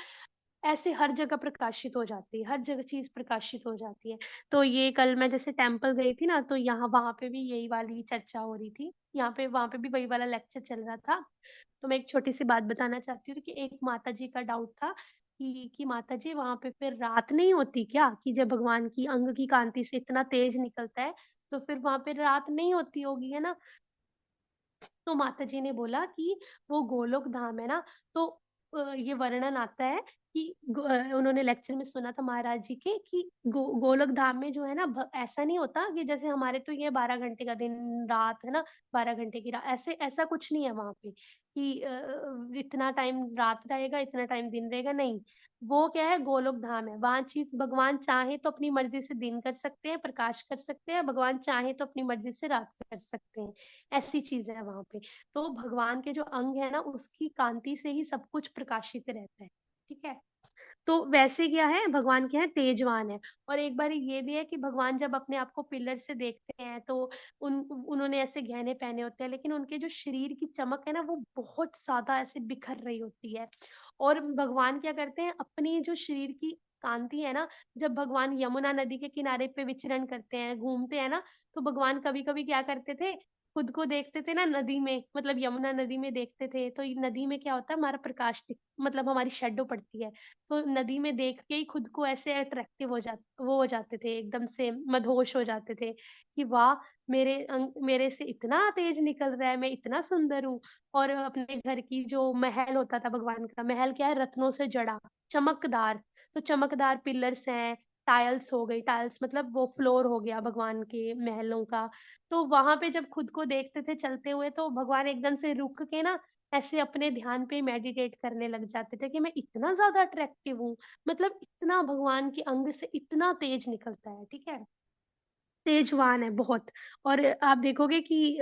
ऐसे हर जगह प्रकाशित हो जाती है, हर जगह चीज़ प्रकाशित हो जाती है। तो ये कल मैं जैसे टेम्पल गई थी ना, तो यहाँ वहाँ पे भी यही वाली चर्चा हो रही थी। यहाँ पे वहाँ पे भी वही वाला लेक्चर चल रहा था। तो मैं एक छोटी-सी बात बताना चाहती हूँ कि एक माताजी का डाउट था कि माताजी वहाँ पे फिर रात नहीं होती क्या? कि जब भगवान की अंग की कांति से इतना तेज निकलता है, तो फिर वहाँ पे रात नहीं होती होगी, है ना? तो माताजी ने बोला कि वो गोलोक धाम है ना, तो ये वर्णन आता है कि उन्होंने लेक्चर में सुना था महाराज जी के कि गोलोक धाम में जो है ना ऐसा नहीं होता कि जैसे हमारे तो ये 12 घंटे का दिन रात है ना, 12 घंटे की रात, ऐसे ऐसा कुछ नहीं है वहाँ पे कि इतना टाइम रात रहेगा, इतना टाइम दिन रहेगा, नहीं। वो क्या है? गोलोक धाम है। वहाँ चीज़ भगवान चाहे तो अपनी मर्ज़ी से दिन कर सकते हैं, प्रकाश कर सकते हैं, भगवान चाहे तो अपनी मर्ज़ी से रात कर सकते हैं। ऐसी चीज़ है वहाँ पे। तो भगवान के जो अंग है ना, उसकी कांति से ही सब कुछ प्रकाशित रहता है। ठीक है? तो वैसे क्या है, भगवान क्या है? तेजवान है। और एक बार ये भी है कि भगवान जब अपने आप को पिलर से देखते हैं तो उन्होंने ऐसे गहने पहने होते हैं, लेकिन उनके जो शरीर की चमक है ना, वो बहुत ज़्यादा ऐसे बिखर रही होती है। और भगवान क्या करते हैं, अपनी जो शरीर की कांति है ना, जब भगवान यमुना नदी के किनारे पे विचरण करते हैं, घूमते हैं ना, तो भगवान कभी-कभी क्या करते थे, खुद को देखते थे ना नदी में, मतलब यमुना नदी में देखते थे, तो ये नदी में क्या होता है, हमारा प्रकाश दिख मतलब हमारी शैडो पड़ती है। तो नदी में देख के ही खुद को ऐसे अट्रैक्टिव वो हो जाते थे, एकदम से मदहोश हो जाते थे कि वाह! मेरे से इतना तेज निकल रहा है, मैं इतना सुंदर हूँ। और अपने घर की जो महल होता था भगवान का, महल क्या है? रत्नों से जड़ा, चमकदार। तो चमकदार पिलर्स हैं, टाइल्स हो गई, टाइल्स मतलब वो फ्लोर हो गया भगवान के महलों का। तो वहाँ पे जब खुद को देखते थे चलते हुए, तो भगवान एकदम से रुक के ना ऐसे अपने ध्यान पे मेडिटेट करने लग जाते थे कि मैं इतना ज़्यादा अट्रैक्टिव हूँ, मतलब इतना भगवान के अंग से इतना तेज निकलता है, ठीक है? तेजवान है बहुत। और आप देखोगे कि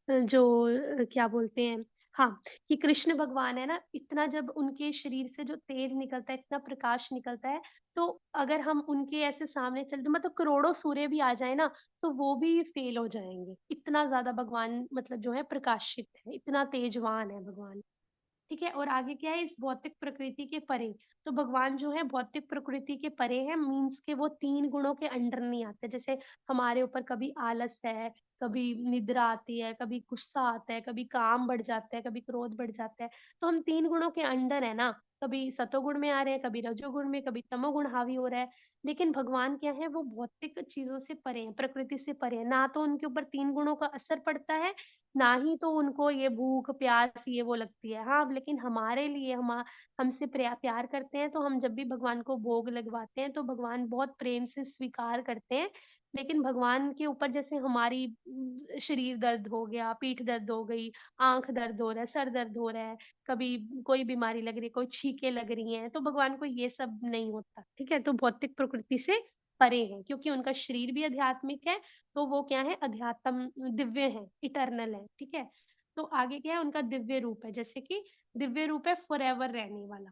जो क्या बोलते हैं, हाँ, कि कृष्ण भगवान है ना, इतना जब उनके शरीर से जो तेज निकलता है, इतना प्रकाश निकलता है, तो अगर हम उनके ऐसे सामने चल मतलब करोड़ों सूर्य भी आ जाए ना, तो वो भी फेल हो जाएँगे। इतना ज़्यादा भगवान मतलब जो है प्रकाशित है, इतना तेजवान है भगवान। ठीक है? और आगे क्या है, इस भौतिक प्रकृति के परे। तो भगवान जो है भौतिक प्रकृति के परे हैं, मीन्स के वो 3 गुणों के अंडर नहीं आते। जैसे हमारे ऊपर कभी आलस है, कभी निद्रा आती है, कभी गुस्सा आता है, कभी काम बढ़ जाता है, कभी क्रोध बढ़ जाता है। तो हम 3 गुणों के अंडर है ना, कभी सतोगुण में आ रहे हैं, कभी रजोगुण में, कभी तमोगुण हावी हो रहा है। लेकिन भगवान क्या है, वो भौतिक चीज़ों से परे हैं, प्रकृति से परे हैं। ना तो उनके ऊपर 3 गुणों का असर पड़ता है, ना ही तो उनको ये भूख, प्यास ये वो लगती है। हाँ, लेकिन हमारे लिए हमसे प्यार करते हैं, तो हम जब भी भगवान को भोग लगवाते हैं, तो भगवान बहुत प्रेम से स्वीकार करते हैं। लेकिन भगवान के ऊपर जैसे हमारी शरीर दर्द हो गया, पीठ दर्द हो गई, आँख दर्द हो रहा है, सर दर्द हो रहा है, कभी कोई बीमारी लग रही है, कोई छींकें लग रही हैं, तो भगवान को ये सब नहीं होता। ठीक है? तो भौतिक प्रकृति से परे हैं, क्योंकि उनका शरीर भी आध्यात्मिक है, तो वो क्या है, अध्यात्म दिव्य है, इटर्नल है, ठीक है। तो आगे क्या है, उनका दिव्य रूप है, जैसे कि दिव्य रूप है फॉरएवर रहने वाला,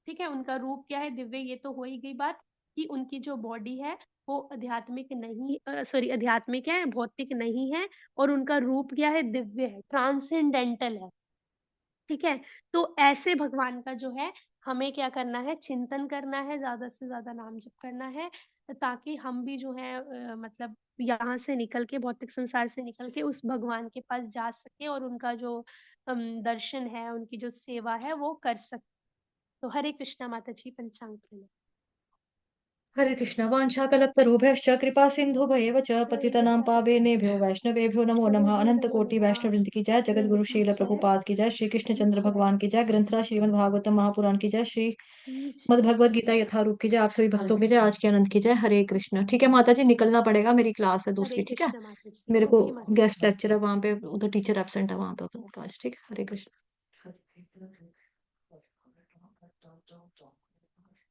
ठीक है। उनका रूप क्या है, दिव्य, ये तो हो ही गई बात कि उनकी जो बॉडी है वो आध्यात्मिक नहीं, सॉरी, आध्यात्मिक है, भौतिक नहीं है, और उनका रूप क्या है, दिव्य है, ट्रांसेंडेंटल है, ठीक है। तो ऐसे भगवान का जो है हमें क्या करना है, चिंतन करना है, ज्यादा से ज्यादा नाम जप करना है, ताकि हम भी जो है मतलब यहाँ से निकल के, भौतिक संसार से निकल के उस भगवान के पास जा सके, और उनका जो दर्शन है, उनकी जो सेवा है वो कर सके। तो हरे कृष्णा माता जी, पंचांग प्रणाम। हरे कृष्ण। वाञ्छाकल्पतरुभ्यश्च कृपा सिन्धुभ्येव च पतितनां पावनेभ्यो वैष्णवेभ्यो नमो नमः। अनंत कोटि वैष्णव वृंद की जय। जगत गुरु श्रील प्रभुपाद की जय। श्री कृष्ण चंद्र भगवान की जय। ग्रंथराज श्रीमद् भागवतम महापुराण की जय। श्री मद भगवत गीता यथारूप की जय। आप सभी भक्तों की जय। आज के अनंत की जय। हरे कृष्ण। ठीक है माता जी, निकलना पड़ेगा, मेरी क्लास है हरे दूसरी, ठीक है। कृष्णा माता जी, मेरे को ओके माता जी। गेस्ट लेक्चर है वहां पे, उधर टीचर एब्सेंट है वहां पे, उधर आज, ठीक है। हरे कृष्ण।